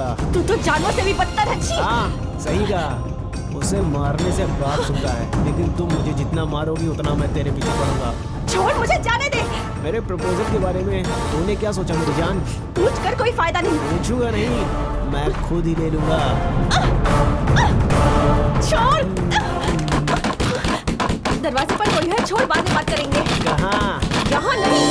मारूंगा। तू तो जानवर से भी बदतर है। छी! हाँ सही कहा, उसे मारने से बात सुनता है, लेकिन तुम मुझे जितना मारोगी उतना मैं तेरे पीछे पड़ूंगा। छोड़, मुझे जाने दे। मेरे प्रपोजल के बारे में तूने क्या सोचा मेरी जान? पूछ कर कोई फायदा नहीं। पूछूंगा नहीं, मैं खुद ही ले लूंगा। छोड़। दरवाजे पर कोई है, छोड़, बाद में बात करेंगे। कहाँ? यहाँ नहीं।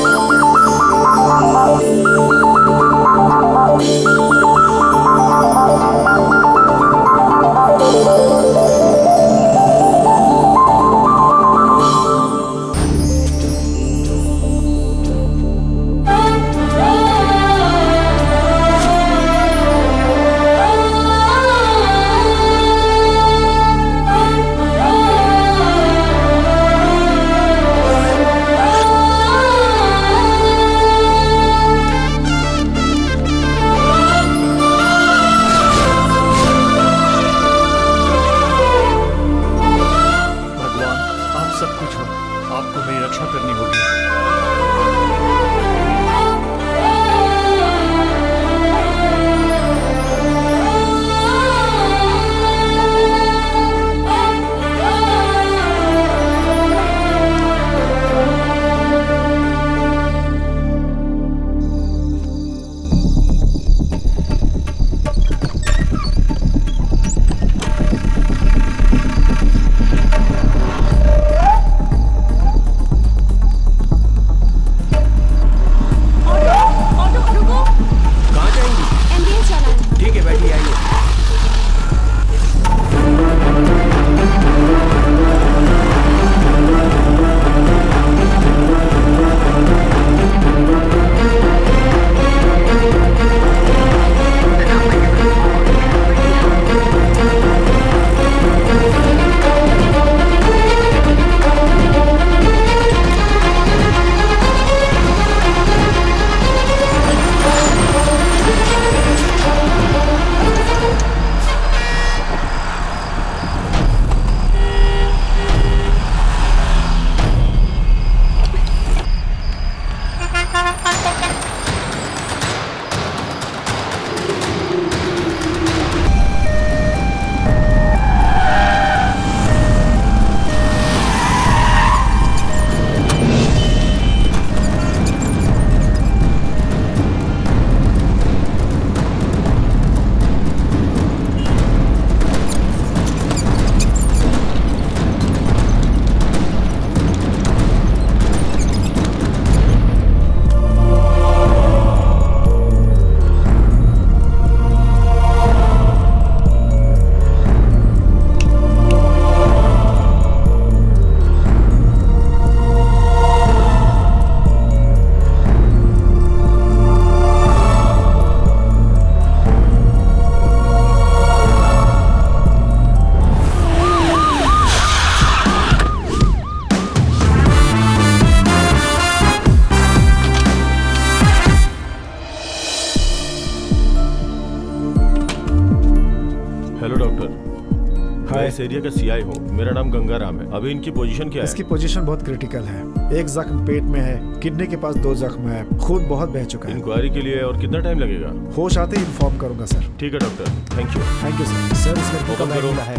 इस एरिया का सीआई हूँ। मेरा नाम गंगाराम है। अभी इनकी पोजीशन क्या है? इसकी पोजीशन बहुत क्रिटिकल है। एक जख्म पेट में है, किडनी के पास 2 जख्म है, खून बहुत बह चुका है। इंक्वायरी के लिए और कितना टाइम लगेगा? होश आते ही इन्फॉर्म करूंगा सर। ठीक है doctor, thank you. Thank you sir. Sir इस लड़की का बैग मिला है,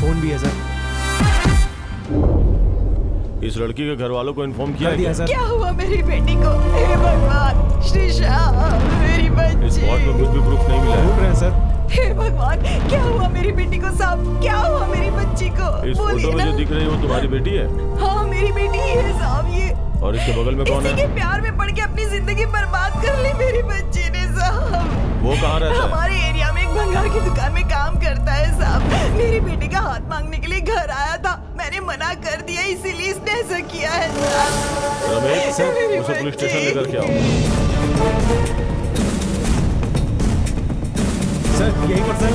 फोन भी है सर। इस लड़की के घर वालों को इन्फॉर्म किया दिया सर। क्या हुआ मेरी बेटी को? हे भगवान, श्रीषा मेरी बच्ची। इस स्पॉट में कुछ भी प्रूफ नहीं मिला है। ढूंढ रहे हैं सर। हे भगवान, क्या हुआ मेरी बेटी को साहब? क्या हुआ मेरी बच्ची को? इस फोटो में जो दिख रही है वो तुम्हारी बेटी है? हाँ मेरी बेटी ही है साहब ये। और इसके बगल में कौन है? इसी के प्यार में पड़ के अपनी जिंदगी बर्बाद कर ली मेरी बच्ची ने साहब। वो कहाँ रहता है? हमारे एरिया में एक भंगार की दुकान में काम करता है साहब। मेरी बेटी का हाथ मांगने के लिए घर आया था, मैंने मना कर दिया, इसीलिए इसने ऐसा किया है साहब। रमेश सर, उसे पुलिस स्टेशन लेकर के आओ। सर यहीं पर सर।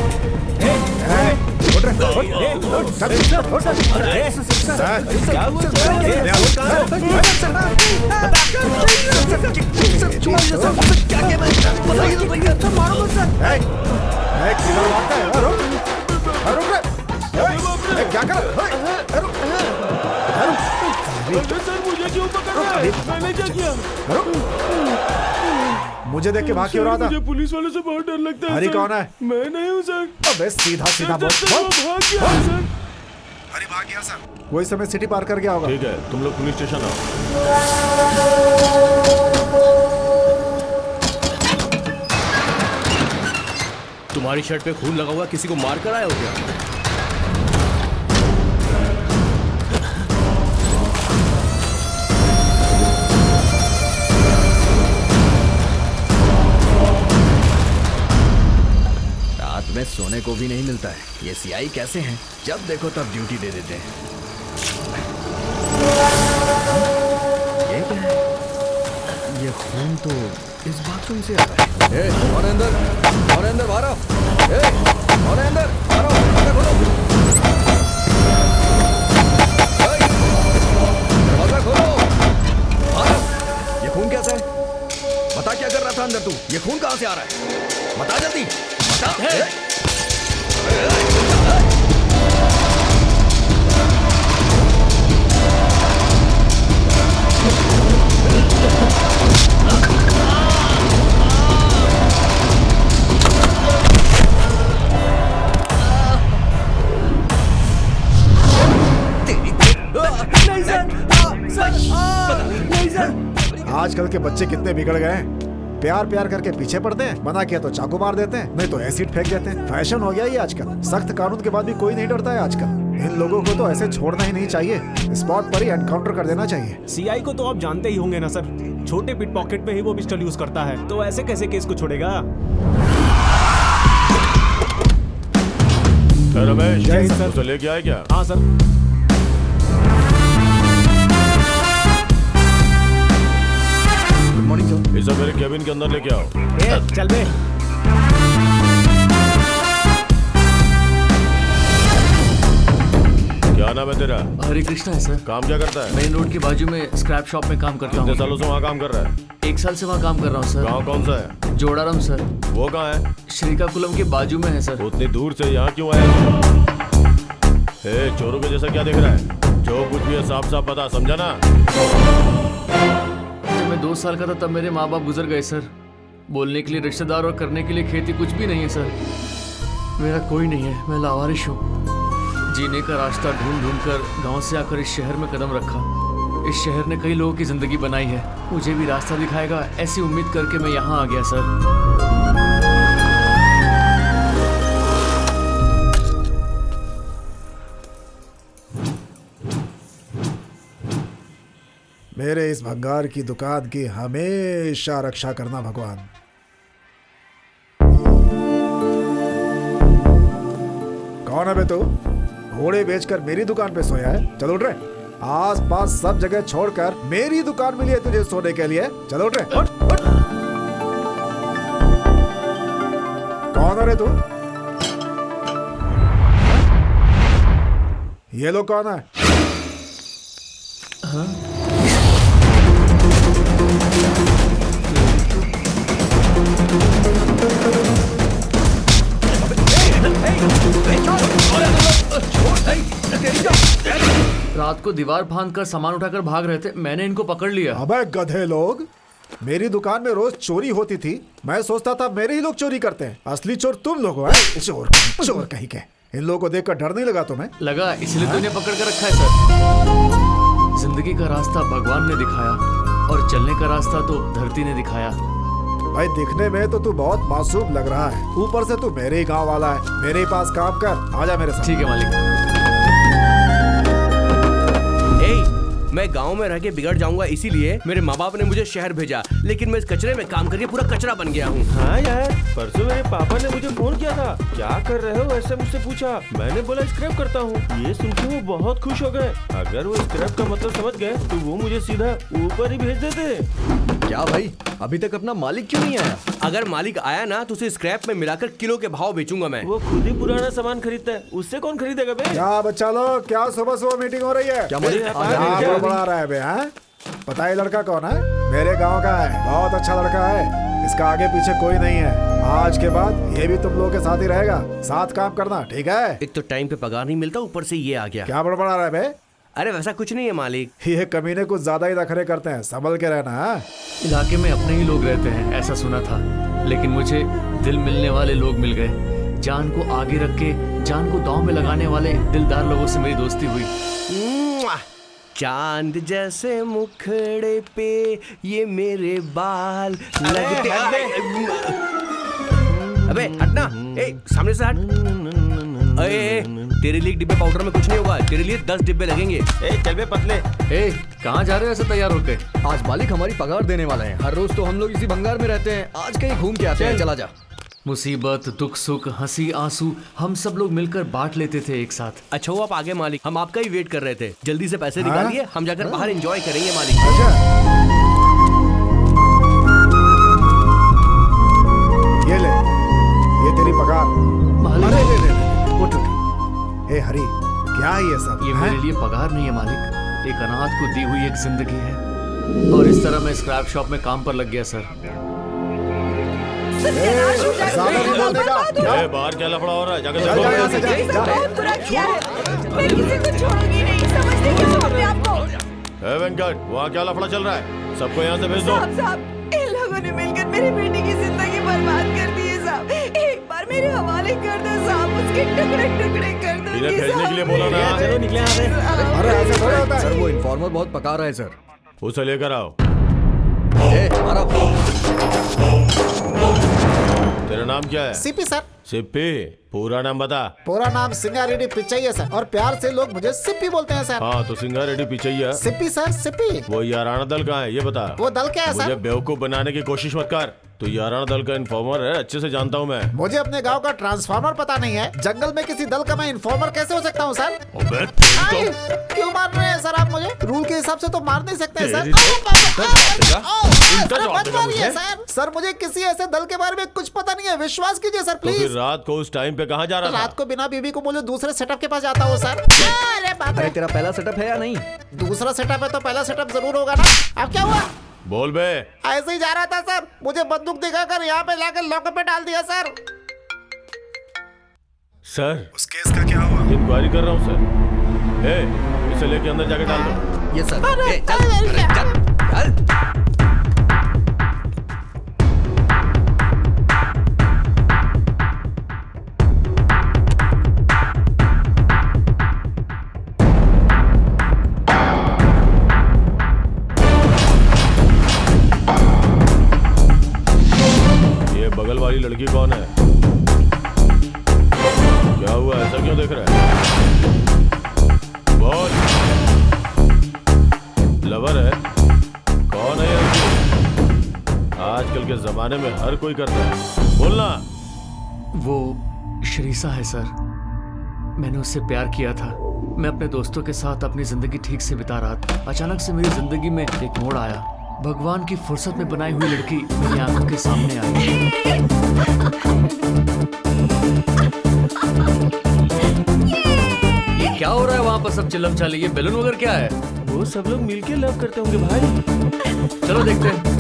क्या कर? सर मुझे क्यों पकड़ रहा है? मैंने क्या किया? मुझे देख के भाग क्यों रहा था? मुझे पुलिस वालों से बहुत डर लगता है हरी सर। कौन है? मैं नहीं हूँ सर। अबे सीधा सीधा बोल। सर, वो भाग गया है, सर। हरी भाग गया सर। वही समय सिटी पार कर गया होगा। ठीक है, तुम लोग पुलिस स्टेशन आओ। तुम्हारी शर्ट पे खून लगा हुआ, किसी को मार कर आए हो क्या? रात में सोने को भी नहीं मिलता है। ये सीआई कैसे हैं? जब देखो तब ड्यूटी दे देते हैं। ये क्या है? ये खून तो इस बाथरूम से आ रहा है। ए, कौन है अंदर? कौन है अंदर? बाहर आओ। ए, कौन है अंदर? बाहर आओ। दरवाजा खोलो। ए, दरवाजा खोलो। बाहर आओ। ये खून कैसा है? बता, क्या कर रहा था अंदर तू? ये खून कहाँ से आ रहा है? बता जल्दी, बता। आजकल के बच्चे कितने बिगड़ गए हैं। प्यार प्यार करके पीछे पड़ते हैं, मना किया तो चाकू मार देते हैं, नहीं तो एसिड फेंक देते हैं। फैशन हो गया ये आजकल। सख्त कानून के बाद भी कोई नहीं डरता है आजकल। इन लोगों को तो ऐसे छोड़ना ही नहीं चाहिए, स्पॉट पर ही एनकाउंटर कर देना चाहिए। सीआई को तो आप जानते ही होंगे ना सर, छोटे पिट पॉकेट में ही वो पिस्टल यूज करता है, तो ऐसे कैसे केस को छोड़ेगा? रमेश, जय हिंद, सर। उसे लेके आए क्या? हाँ सर। Good morning sir. इसे मेरे केबिन के अंदर लेके आओ। ए, चल बे। क्या नाम है तेरा? हरे कृष्णा है सर। काम क्या करता है? मेन रोड के बाजू में स्क्रैप शॉप में काम करता कितने हूँ। सालों से वहाँ काम कर रहा है? 1 साल से वहाँ काम कर रहा हूँ सर। गाँव कौन सा है? जोड़ारम सर। वो कहाँ है? श्रीकाकुलम के बाजू में है सर। उतनी दूर से यहाँ क्यों आया? हे, चोरों के जैसा क्या देख रहा है? जो कुछ भी है साफ साफ बता, समझा ना? जब मैं 2 साल का था तब मेरे माँ बाप गुजर गए सर। बोलने के लिए रिश्तेदार और करने के लिए खेती कुछ भी नहीं है सर। मेरा कोई नहीं है, मैं लावारिश हूँ। जीने का रास्ता ढूंढ ढूंढ कर गाँव से आकर इस शहर में कदम रखा। इस शहर ने कई लोगों की जिंदगी बनाई है, मुझे भी रास्ता दिखाएगा ऐसी उम्मीद करके मैं यहाँ आ गया सर। मेरे इस भंगार की दुकान की हमेशा रक्षा करना भगवान। कौन है बे तू? घोड़े बेचकर मेरी दुकान पे सोया है? चल उठ रे। आस पास सब जगह छोड़कर मेरी दुकान मिली है तुझे सोने के लिए। चल उठ रे, उठ, उठ। कौन है रे तू? ये लोग कौन है? रात को दीवार फांद कर सामान उठाकर भाग रहे थे, मैंने इनको पकड़ लिया। अबे गधे लोग, मेरी दुकान में रोज चोरी होती थी, मैं सोचता था मेरे ही लोग चोरी करते हैं। असली चोर तुम लोग हो। चोर चोर कहीं के। इन लोगों को देखकर डर नहीं लगा तुम्हें? लगा, इसलिए तो इन्हें पकड़ कर रखा है सर। जिंदगी का रास्ता भगवान ने दिखाया और चलने का रास्ता तो धरती ने दिखाया। भाई दिखने में तो तू बहुत मासूम लग रहा है, ऊपर से तू मेरे ही गांव वाला है। मेरे ही पास काम कर, आजा मेरे साथ। ठीक है मालिक। मैं गांव में रह के बिगड़ जाऊंगा, इसीलिए मेरे माँ बाप ने मुझे शहर भेजा, लेकिन मैं इस कचरे में काम करके पूरा कचरा बन गया हूँ। हाँ यार, परसों मेरे पापा ने मुझे फोन किया था, क्या कर रहे हो ऐसे मुझसे पूछा। मैंने बोला स्क्रैप करता हूँ। ये सुन के वो बहुत खुश हो गए। अगर वो स्क्रैप का मतलब समझ गए तो वो मुझे सीधा ऊपर ही भेज देते। क्या भाई, अभी तक अपना मालिक क्यों नहीं आया? अगर मालिक आया ना तो उसे स्क्रैप में मिलाकर किलो के भाव बेचूंगा मैं। वो खुद ही पुराना सामान खरीदता है, उससे कौन खरीदेगा बे? क्या बच्चा लोग, क्या सुबह सुबह मीटिंग हो रही है? क्या मालिक? क्या बड़ा रहा है बे? हाँ, पता है लड़का कौन है? मेरे गांव का है, बहुत अच्छा लड़का है। इसका आगे पीछे कोई नहीं है। आज के बाद ये भी तुम लोगों के साथ ही रहेगा। साथ काम करना, ठीक है? एक तो टाइम पे पगार नहीं मिलता, ऊपर से ये आ गया। क्या बड़बड़ा रहा है बे? अरे वैसा कुछ नहीं है मालिक। ये कमीने कुछ ज्यादा ही नखरे करते हैं, संभल के रहना। हाँ? इलाके में अपने ही लोग रहते हैं ऐसा सुना था, लेकिन मुझे दिल मिलने वाले लोग मिल गए। जान को आगे रख के जान को दांव में लगाने वाले दिलदार लोगों से मेरी दोस्ती हुई। चांद जैसे मुखड़े पे ये मेरे बाल लगते। अबे हटना, सामने से हट। तेरे लिए एक डिब्बे पाउडर में कुछ नहीं होगा, तेरे लिए 10 डिब्बे लगेंगे। चल बे पतले। कहाँ जा रहे हो ऐसे तैयार होके? आज मालिक हमारी पगार देने वाला है। हर रोज तो हम लोग इसी भंगार में रहते हैं, आज कहीं घूम के आते हैं। चला जा। मुसीबत, दुख, सुख, हंसी, आंसू हम सब लोग मिलकर बांट लेते थे एक साथ। अच्छा वो आप आगे मालिक, हम आपका ही वेट कर रहे थे। जल्दी से पैसे निकालिए, हम जाकर बाहर एंजॉय करेंगे मालिक। अच्छा, ये ले, ये तेरी पगार। मालिक, अरे ले, उठ। हे हरी, क्या है ये सब? ये मेरे लिए पगार नहीं है मालिक, एक अनाथ को दी हुई एक जिंदगी है। और इस तरह मैं स्क्रैप शॉप में काम पर लग गया सर। ज्यादा नहीं बोलेगा। ए, बाहर क्या लफड़ा हो रहा है? जाकर जा, जा, यहाँ से जा, जा। बहुत बुरा किया है। मैं किसी को छोड़ूंगी नहीं, समझते क्या हो अपने आप को? ए वेंकट, वहाँ क्या लफड़ा चल रहा है? सबको यहाँ से भेज दो। साहब, इन लोगों ने मिलकर मेरी बेटी की जिंदगी बर्बाद कर दी है साहब। एक बार मेरे हवाले कर दो साहब, उसके टुकड़े टुकड़े कर दो। इन्हें भेजने के लिए बोला ना। चलो निकले यहाँ से। अरे ऐसे थोड़ा होता है। सर वो इन्फॉर्मर बहुत पका रहा है सर। उसे लेकर आओ। मारा। तेरा नाम क्या है? CP sir. सिप्पी, पूरा नाम बता। पूरा नाम सिंगारेड्डी पिचैया सर, और प्यार से लोग मुझे सिप्पी बोलते हैं सर। हाँ तो सिंगारेड्डी पिचैया। सिप्पी सर, सिप्पी। वो याराना दल कहाँ है ये बता। वो दल क्या है मुझे सर? बेवकूफ बनाने की कोशिश मत कर। तो याराना दल का इन्फॉर्मर है, अच्छे से जानता हूँ मैं। मुझे अपने गांव का ट्रांसफार्मर पता नहीं है, जंगल में किसी दल का मैं इन्फॉर्मर कैसे हो सकता हूँ सर? अबे आए, क्यों मार रहे हैं सर आप मुझे? रूल के हिसाब से तो मार नहीं सकते सर। उल्टा जवाब मत देगा मारिए मुझे। सर। सर मुझे किसी ऐसे दल के बारे में कुछ पता नहीं है, विश्वास कीजिए सर तो फिर प्लीज। रात को उस टाइम पे कहाँ जा रहा था? रात को बिना बीवी को बोले दूसरे सेटअप के पास जाता हूँ सर। अरे बाप अरे रे, तेरा पहला सेटअप है या नहीं? दूसरा सेटअप है तो पहला सेटअप जरूर होगा ना। अब क्या हुआ? बोल बे। ऐसे ही जा रहा था सर, मुझे बंदूक दिखाकर यहाँ पे लाकर लॉकअप में डाल दिया सर। सर उस केस का क्या हुआ? इंक्वायरी कर रहा हूँ सर। इसे लेके अंदर जाके डाल दो। ये सर। ये बगल वाली लड़की कौन है? क्या हुआ, ऐसा क्यों देख रहा है? बोल। लवर है? कौन है ये लड़की? आजकल के जमाने में हर कोई करता है, बोलना। वो श्रीसा है सर, मैंने उससे प्यार किया था। मैं अपने दोस्तों के साथ अपनी जिंदगी ठीक से बिता रहा था। अचानक से मेरी जिंदगी में एक मोड़ आया। भगवान की फुर्सत में बनाई हुई लड़की मेरी आंखों के सामने आई। ये क्या हो रहा है वहाँ पर? सब चिल्लम चाली, ये बैलून वगैरह क्या है? वो सब लोग मिलके लव करते होंगे भाई। चलो देखते हैं।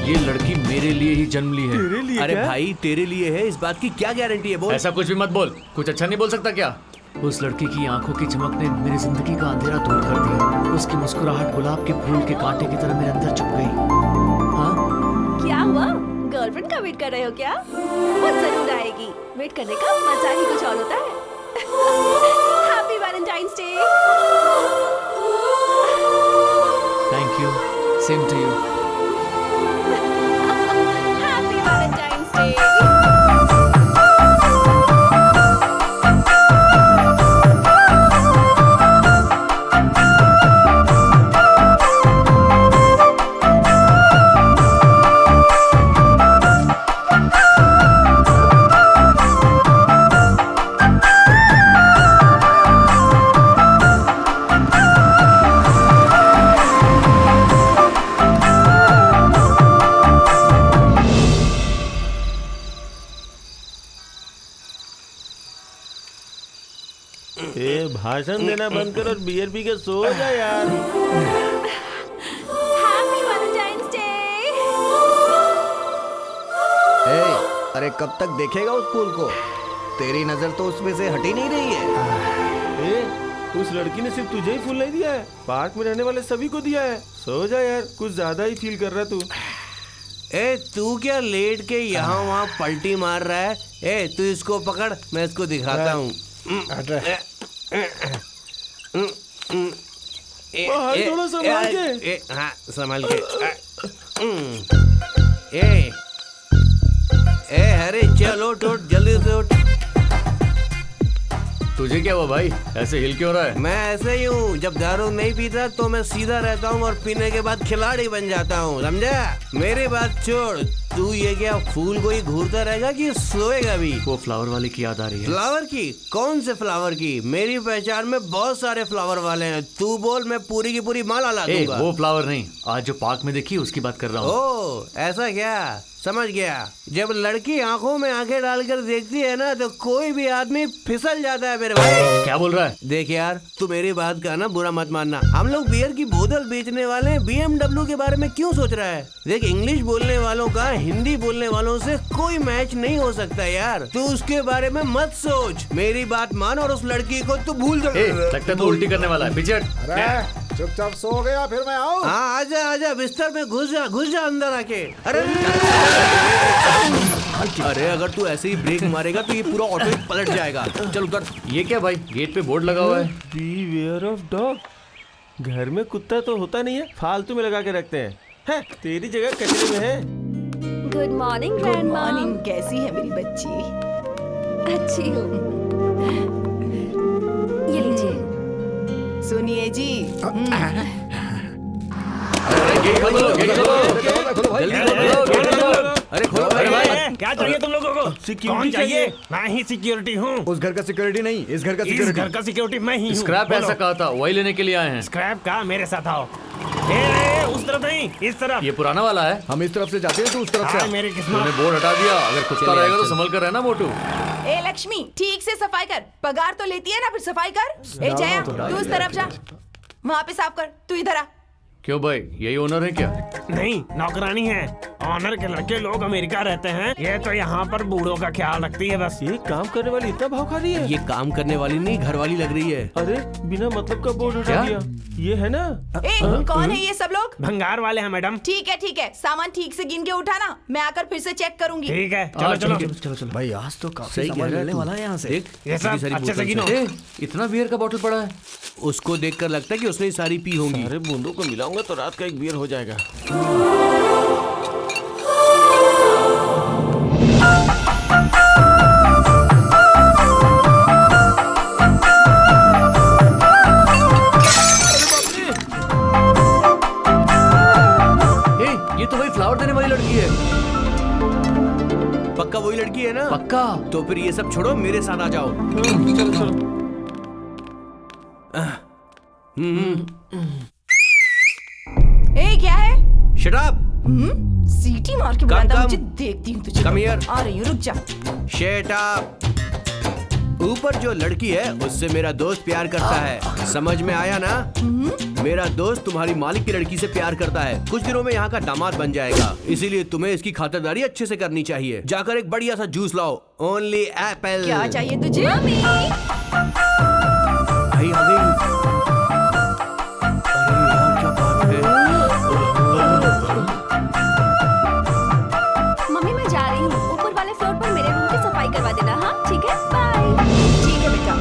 ये लड़की मेरे लिए ही जन्म ली है। तेरे लिए अरे क्या? भाई तेरे लिए है, इस बात की क्या गारंटी है? बोल। ऐसा कुछ भी मत बोल, कुछ अच्छा नहीं बोल सकता क्या? उस लड़की की आंखों की चमक ने मेरी जिंदगी का अंधेरा दूर कर दिया। उसकी मुस्कुराहट गुलाब के फूल के कांटे की तरह मेरे अंदर चुप गई। हाँ, क्या हुआ? गर्लफ्रेंड का वेट कर रहे हो क्या? वो जरूर आएगी। वेट करने का मजा ही कुछ और होता है। Happy Valentine's day. Thank you, same to you. Happy Valentine's day. ए भाषण देना बंद कर और बियर पी के सो जा यार। Happy Valentine's day. अरे कब तक देखेगा उस फूल को? तेरी नजर तो उसमें से हट ही नहीं रही है। उस लड़की ने सिर्फ तुझे ही फूल नहीं दिया है, पार्क में रहने वाले सभी को दिया है। सो जा यार, कुछ ज्यादा ही फील कर रहा तू। ए तू क्या लेट के यहाँ वहाँ पलटी मार रहा है? ए तू इसको पकड़, मैं इसको दिखाता हूँ। थोड़ा संभाल के। हाँ संभाल के। अरे चलो उठ, जल्दी से उठ। तुझे क्या हुआ भाई, ऐसे हिल क्यों रहा है? मैं ऐसे ही हूँ, जब दारू नहीं पीता तो मैं सीधा रहता हूँ और पीने के बाद खिलाड़ी बन जाता हूँ, समझा? मेरी बात छोड़, तू ये क्या फूल को ही घूरता रहेगा कि सोएगा भी? वो फ्लावर वाले की याद आ रही है। फ्लावर की? कौन से फ्लावर की? मेरी पहचान में बहुत सारे फ्लावर वाले हैं, तू बोल, मैं पूरी की पूरी माला ला दूंगा। वो फ्लावर नहीं, आज जो पार्क में देखी उसकी बात कर रहा हूँ। ओ ऐसा क्या? समझ गया। जब लड़की आंखों में आंखें डालकर देखती है ना, तो कोई भी आदमी फिसल जाता है मेरे भाई। क्या बोल रहा है? देख यार, तू मेरी बात का ना बुरा मत मानना, हम लोग बियर की बोतल बेचने वाले BMW के बारे में क्यों सोच रहा है? देख, इंग्लिश बोलने वालों का हिंदी बोलने वालों से कोई मैच नहीं हो सकता यार। तू उसके बारे में मत सोच, मेरी बात मान और उस लड़की को तू भूल जा। लगता है तू उल्टी करने वाला है, पीछे हट। अरे चुपचाप सो गया, फिर मैं आऊँ? हाँ आजा आजा, बिस्तर में घुस जा अंदर आके। अरे अगर तू ऐसे ही ब्रेक मारेगा तो ये पूरा ऑटो ही पलट जाएगा। चल उधर। ये क्या भाई, गेट पे बोर्ड लगा हुआ है। Beware of dog. घर में कुत्ता तो होता नहीं है, फालतू में लगा के रखते हैं। तेरी जगह कचरे में है। Good morning good grandma. Morning, कैसी है मेरी बच्ची? अच्छी हूँ। ये लीजिए। सुनिए जी, गेट खोलो, गेट खोलो, जल्दी खोलो, गेट खोलो। अरे खोलो भाई। क्या चाहिए तुम लोगों को? कौन चाहिए? मैं ही सिक्योरिटी हूँ। उस घर का सिक्योरिटी नहीं, इस घर का इस सिक्योरिटी। घर का सिक्योरिटी मैं ही हूँ। स्क्रैप ऐसा कहा था, वही लेने के लिए आए हैं। स्क्रैप का? मेरे साथ आओ। उस तरफ नहीं, इस तरफ। ये पुराना वाला है। हम इस तरफ से जाते हैं, तू उस तरफ से हाँ, आ। मेरी किस्मत। तूने बोर्ड हटा दिया, अगर कुत्ता रहेगा तो संभल कर रहना मोटू। ए लक्ष्मी, ठीक से सफाई कर, पगार तो लेती है ना, फिर सफाई कर। ए जया, तू उस तरफ जा, वहाँ पे साफ कर, तू इधर आ। क्यों भाई, यही ओनर है क्या? नहीं, नौकरानी है। ऑनर के लड़के लोग अमेरिका रहते हैं, ये तो यहाँ पर बूढ़ों का ख्याल रखती है बस। ये काम करने वाली इतना भाव खा रही है। ये काम करने वाली नहीं, घर वाली लग रही है। अरे बिना मतलब का बोर्ड हटा क्या? दिया। ये है ना? ए कौन है ये सब लोग? भंगार वाले हैं मैडम। ठीक है, सामान ठीक से गिन के उठाना, मैं आकर फिर से चेक करूंगी। ठीक है, चलो चलो। चलो चलो। भाई आज तो काफी सही कह सामान रहा है मिलने तू। वाला है यहाँ से। देख, ये सब कितनी सारी अच्छे से बोतल गिनो। है। इतना बियर का बोतल पड़ा है। उसको देखकर लगता है कि उसने सारी पी होंगी। सारे बूंदों को मिलाऊंगा तो रात का एक बियर हो जाएगा। ये तो भाई फ्लावर देने वाली लड़की है। पक्का वही लड़की है ना? पक्का। तो फिर ये सब छोड़ो, मेरे साथ आ जाओ। चलो चलो। ए क्या है? Shut up. सीटी मार के बुलाता, मुझे देखती हूँ तुझे। Come here. आ रही हूँ, रुक जा। Shut up. ऊपर जो लड़की है उससे मेरा दोस्त प्यार करता है, समझ में आया ना? मेरा दोस्त तुम्हारी मालिक की लड़की से प्यार करता है, कुछ दिनों में यहाँ का दामाद बन जाएगा, इसीलिए तुम्हें इसकी खातिरदारी अच्छे से करनी चाहिए। जाकर एक बढ़िया सा जूस लाओ, ओनली एप्पल। क्या चाहिए तुझे? भाई आ गई। अरे यार क्या बात है। मम्मी मैं जा रही हूँ, ऊपर वाले फ्लोर पर मेरे रूम की सफाई करवा देना। हाँ ठीक है, बाय। ठीक है बेटा।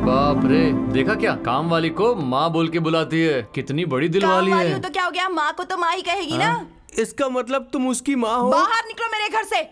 बाप रे, देखा क्या, काम वाली को माँ बोल के बुलाती है। कितनी बड़ी दिल वाली काम वाली है। हो तो क्या हो गया, माँ को तो माँ ही कहेगी ना। इसका मतलब तुम उसकी माँ हो? बाहर निकलो मेरे घर से।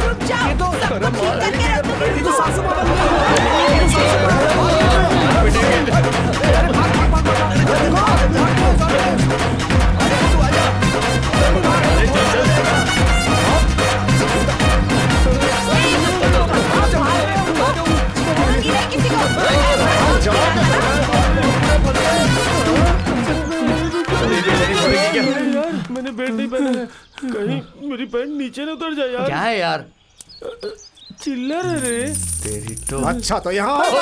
रुक जाओ, सब कुछ ठीक करके रखो। छोड़ूंगी नहीं किसी को। मेरी पैंट नीचे न उतर जाए यार। क्या है यार? चिल्लर है रे। तेरी तो अच्छा तो यहाँ आओ। ए,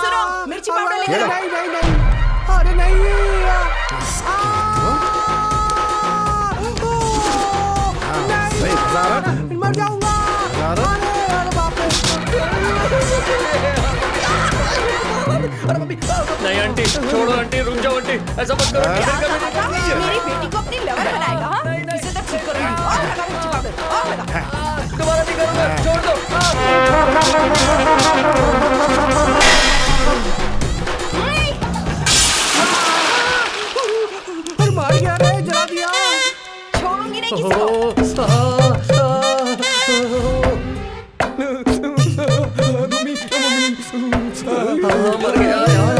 सुनो, मिर्ची पाउडर लेकर आओ। अरे नहीं सही मजा आ रहा है ना? मर जाऊंगा। मजा आ रहा है? अरे बाप नहीं आंटी, छोड़ो आंटी, रुक जाओ आंटी, ऐसा मत करो। मेरी बेटी को अपनी लवर बनाएगा, हाँ? इसे तो ठीक करूंगी। और लगा मिर्ची पाउडर, और लगा। दोबारा नहीं करूंगा, छोड़ दो। अरे मार गया रे, जला दिया। छोड़ूंगी नहीं किसी को। मर गया यार।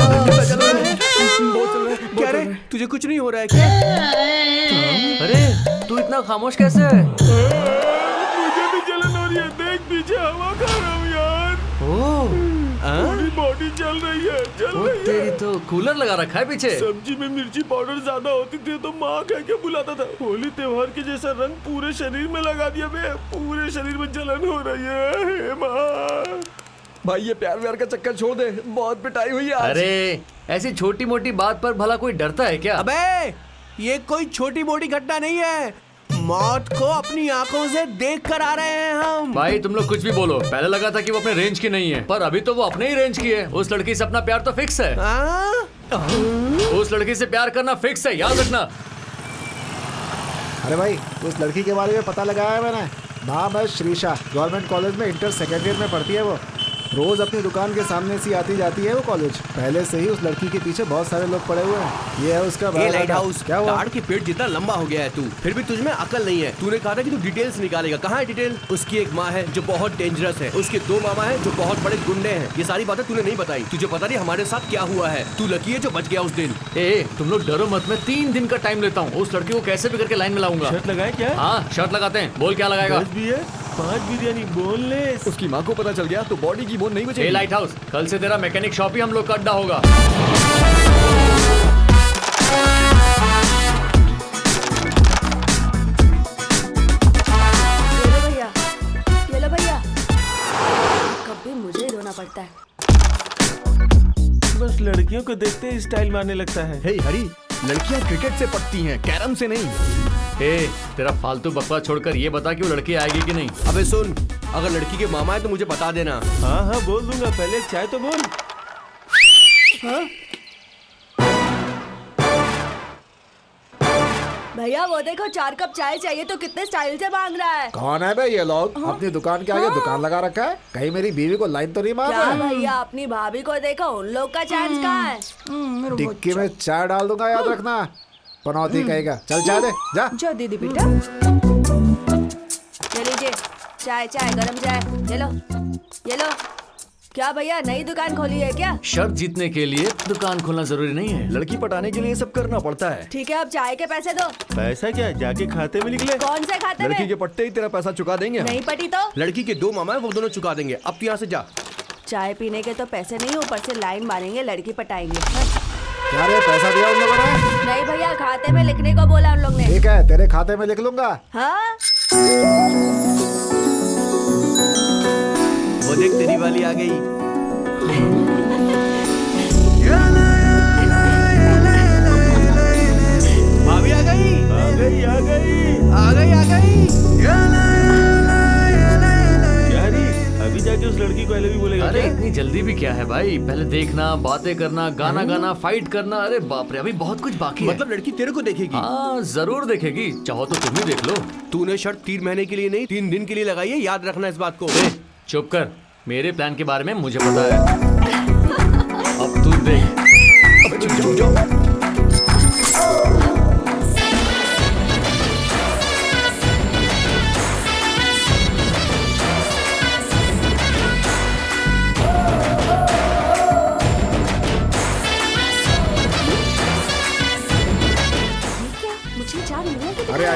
क्या रे, तुझे कुछ नहीं हो रहा है क्या? अरे तू इतना खामोश कैसे है? मुझे भी जलन हो रही है, देख पीछे हवा खा रहा हूँ यार। पूरी बॉडी जल रही है, जल ओ रही है। तेरी तो कूलर लगा रखा है पीछे। सब्जी में मिर्ची पाउडर ज्यादा होती थी तो माँ कह के बुलाता था। होली त्योहार के जैसा रंग पूरे शरीर में लगा दिया बे। पूरे शरीर में जलन हो रही है। हे माँ। भाई ये प्यार व्यार का चक्कर छोड़ दे, बहुत पिटाई हुई है आज। अरे ऐसी छोटी मोटी बात पर भला कोई डरता है क्या? अबे ये कोई छोटी मोटी घटना नहीं है, मौत को अपनी आंखों से देख कर आ रहे हैं हम। भाई तुम लोग कुछ भी बोलो, पहले लगा था कि वो अपने रेंज की नहीं है, पर अभी तो वो अपने ही रेंज की है। उस लड़की से अपना प्यार तो फिक्स है। उस लड़की से प्यार करना फिक्स है, याद रखना। अरे भाई उस लड़की के बारे में पता लगाया है मैंने। नाम है श्रीषा, गवर्नमेंट कॉलेज में इंटर सेकेंड ईयर में पढ़ती है वो। रोज अपनी दुकान के सामने से आती जाती है वो कॉलेज। पहले से ही उस लड़की के पीछे बहुत सारे लोग पड़े हुए हैं। ये है उसका ये बायोडाटा। लाइट हाउस, क्या हुआ? ताड़ के पेड़ जितना लंबा हो गया है तू, फिर भी तुझमें अकल नहीं है। तूने कहा था कि तू डिटेल्स निकालेगा, कहाँ है डिटेल? उसकी एक माँ है जो बहुत डेंजरस है, उसके 2 मामा है जो बहुत बड़े गुंडे हैं। ये सारी बातें तूने नहीं बताई। तुझे पता नहीं हमारे साथ क्या हुआ है। तू लकी है जो बच गया उस दिन। ए तुम लोग डरो मत, मैं 3 दिन का टाइम लेता हूँ। उस लड़की को कैसे भी करके लाइन में लाऊंगा। शर्त लगाए क्या? हाँ शर्त लगाते हैं, बोल क्या लगाएगा? 10 बियर 5 बिरयानी बोनलेस। उसकी माँ को पता चल गया तो बॉडी की बोन नहीं ए बचेगी। लाइट हाउस, कल से तेरा मैकेनिक शॉप ही हम लोग का अड्डा होगा। ये लो भैया, कभी मुझे ही रोना पड़ता है। बस लड़कियों को देखते ही स्टाइल मारने लगता है। हे हरी, लड़कियां क्रिकेट से पटती हैं, कैरम से नहीं। ए तेरा फालतू बकवास छोड़कर ये बता कि वो लड़की आएगी कि नहीं। अबे सुन, अगर लड़की के मामा है तो मुझे बता देना। हाँ हाँ बोल दूंगा, पहले एक चाय तो बोल। भैया वो देखो 4 कप चाय चाहिए तो कितने स्टाइल से मांग रहा है। कौन है भाई ये लोग? अपनी दुकान के आगे दुकान लगा रखा है। कहीं मेरी बीवी को लाइन तो नहीं मार क्या रहा है? भैया अपनी भाभी को देखो, उन लोग का चांस कहाँ है? टिक्की में चाय डाल दूंगा, याद रखना। पनौती कहेगा। चल चाय दे जा। जो दीदी बेटा, ले लीजिए चाय, चाय गरम चाय, ये लो। क्या भैया नई दुकान खोली है क्या? शर्त जीतने के लिए दुकान खोलना जरूरी नहीं है। लड़की पटाने के लिए सब करना पड़ता है। ठीक है अब चाय के पैसे दो। पैसा क्या, जाके खाते में निकले। कौन से खाते लड़की में? के पट्टे ही तेरा पैसा चुका देंगे हम। नहीं पटी तो लड़की के 2 मामा है, वो दोनों चुका देंगे। अब तू यहाँ से जा। चाय पीने के तो पैसे नहीं, ऊपर से लाइन मारेंगे, लड़की पटाएंगे। क्या रे, पैसा दिया उन लोगों ने? नहीं भैया खाते में लिखने को बोला उन लोग ने। ठीक है, तेरे खाते में लिख लूंगा। हाँ वो देख तेरी वाली आ गई। भाभी आ गई। आ गई आ गई। आ गई आ गई। क्या री, अभी जाके उस लड़की को आई लव यू बोलेगा अरे क्या? इतनी जल्दी भी क्या है भाई? पहले देखना, बातें करना, गाना गाना, फाइट करना। अरे बाप रे, अभी बहुत कुछ बाकी है। मतलब लड़की तेरे को देखेगी? हाँ जरूर देखेगी, चाहो तो तुम ही देख लो। तूने शर्त 3 महीने के लिए नहीं 3 दिन के लिए लगाई है, याद रखना इस बात को। ए, चुप कर, मेरे प्लान के बारे में मुझे पता है। अब तू देख।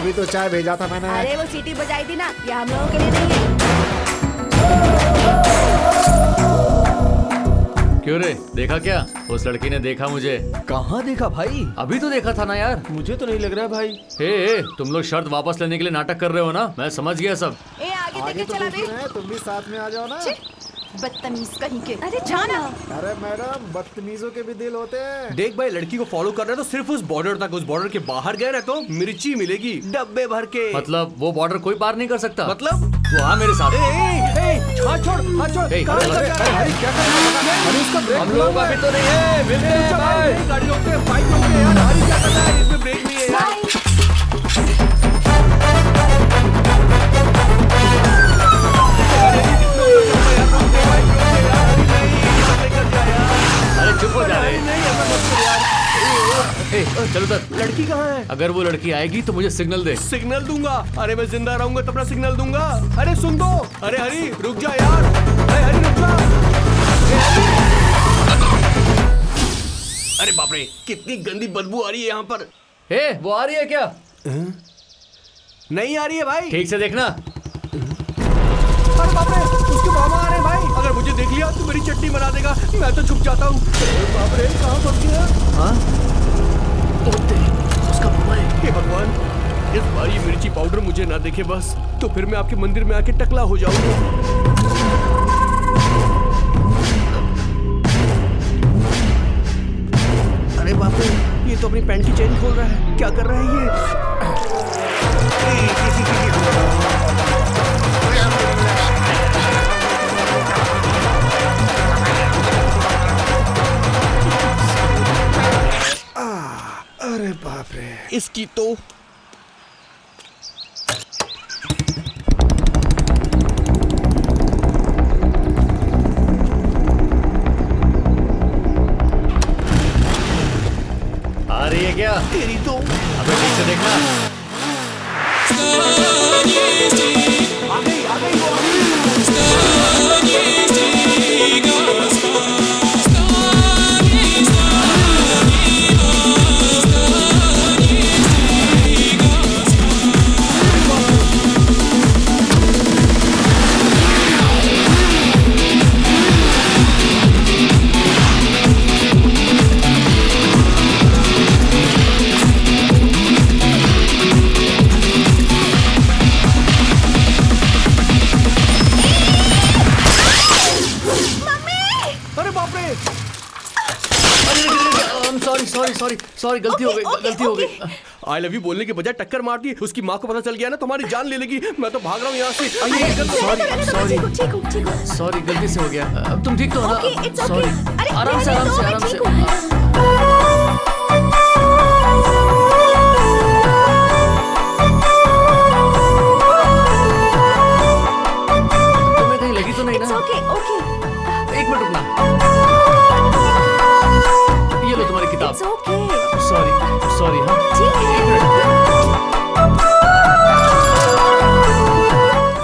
अभी तो चाय भेजा था मैंने। अरे वो सीटी बजाई थी ना, ये हम लोगों के लिए नहीं है। क्यों रे, देखा क्या? उस लड़की ने देखा मुझे। कहाँ देखा भाई? अभी तो देखा था ना यार। मुझे तो नहीं लग रहा है भाई। हे, तुम लोग शर्त वापस लेने के लिए नाटक कर रहे हो ना? मैं समझ गया सब। ए आगे आगे देख तो के चला देख ही रहे हैं, तुम भी साथ में आ जाओ ना। बदतमीज कहीं के। अरे जाना। अरे मैडम, बदतमीजों के भी दिल होते हैं। देख भाई, लड़की को फॉलो कर रहे हैं तो सिर्फ उस बॉर्डर तक, उस बॉर्डर के बाहर गए ना तो मिर्ची मिलेगी डब्बे भर के। मतलब वो बॉर्डर कोई पार नहीं कर सकता? मतलब वो हाँ मेरे साथ। हाथ छोड़, हाथ छोड़। ए, कहाँ चलो, चल जा रहा है? क्या कर रहा है? अरे उसका ब्रेक हम लोगों का भी तो नहीं है। मिलते हैं, बाय। गाड़ी रोकते हैं, बाइक रोकते हैं यार। हरी क्या कर रहा है? इसमें ब्रेक नहीं है यार। अरे चुप हो जा रहे। चलो तर। लड़की कहाँ है? अगर वो लड़की आएगी तो मुझे सिग्नल दे। सिग्नल दूंगा? अरे मैं जिंदा रहूंगा तब ना सिग्नल दूंगा। अरे सुन दो। अरे हरी रुक जा यार। अरे हरी रुक जा। अरे बाप रे, कितनी गंदी बदबू आ रही है यहाँ पर। हे, वो आ रही है क्या? नहीं आ रही है भाई। ठीक से देखना। अरे बाप रे, उसके मामा आ रहे हैं भाई। अगर मुझे देख लिया तो मेरी चटनी बना देगा। मैं तो छुप जाता हूँ। अरे बाप रे, कहाँ फंस गया? हाँ? उसका मामा है। हे भगवान, इस बार ये मिर्ची पाउडर मुझे ना देखे बस, तो फिर मैं आपके मंदिर में आके टकला हो जाऊंगा। अरे बाप रे, ये तो अपनी पैंट की चेन खोल रहा है। क्या कर रहा है ये? अरे बाप रे। इसकी तो आ रही है क्या? तेरी तो अबे ठीक से देखना। आ गई वो आ गई। अरे बाप रे, सॉरी, गलती हो गई। आई लव यू बोलने के बजाय टक्कर मार दी। उसकी माँ को पता चल गया ना, तुम्हारी जान ले लेगी। मैं तो भाग रहा हूँ यहाँ से। सॉरी, गलती से हो गया। अब तुम ठीक तो हो ना? Okay, it's okay. सॉरी। अरे, आराम से, रहने दो, मैं आराम ठीक से। तुम्हें कहीं लगी तो नहीं ना? ओके। एक मिनट रुकना। ये लो तुम्हारी किताब। It's okay. सॉरी हाँ। ठीक है। एक मिनट।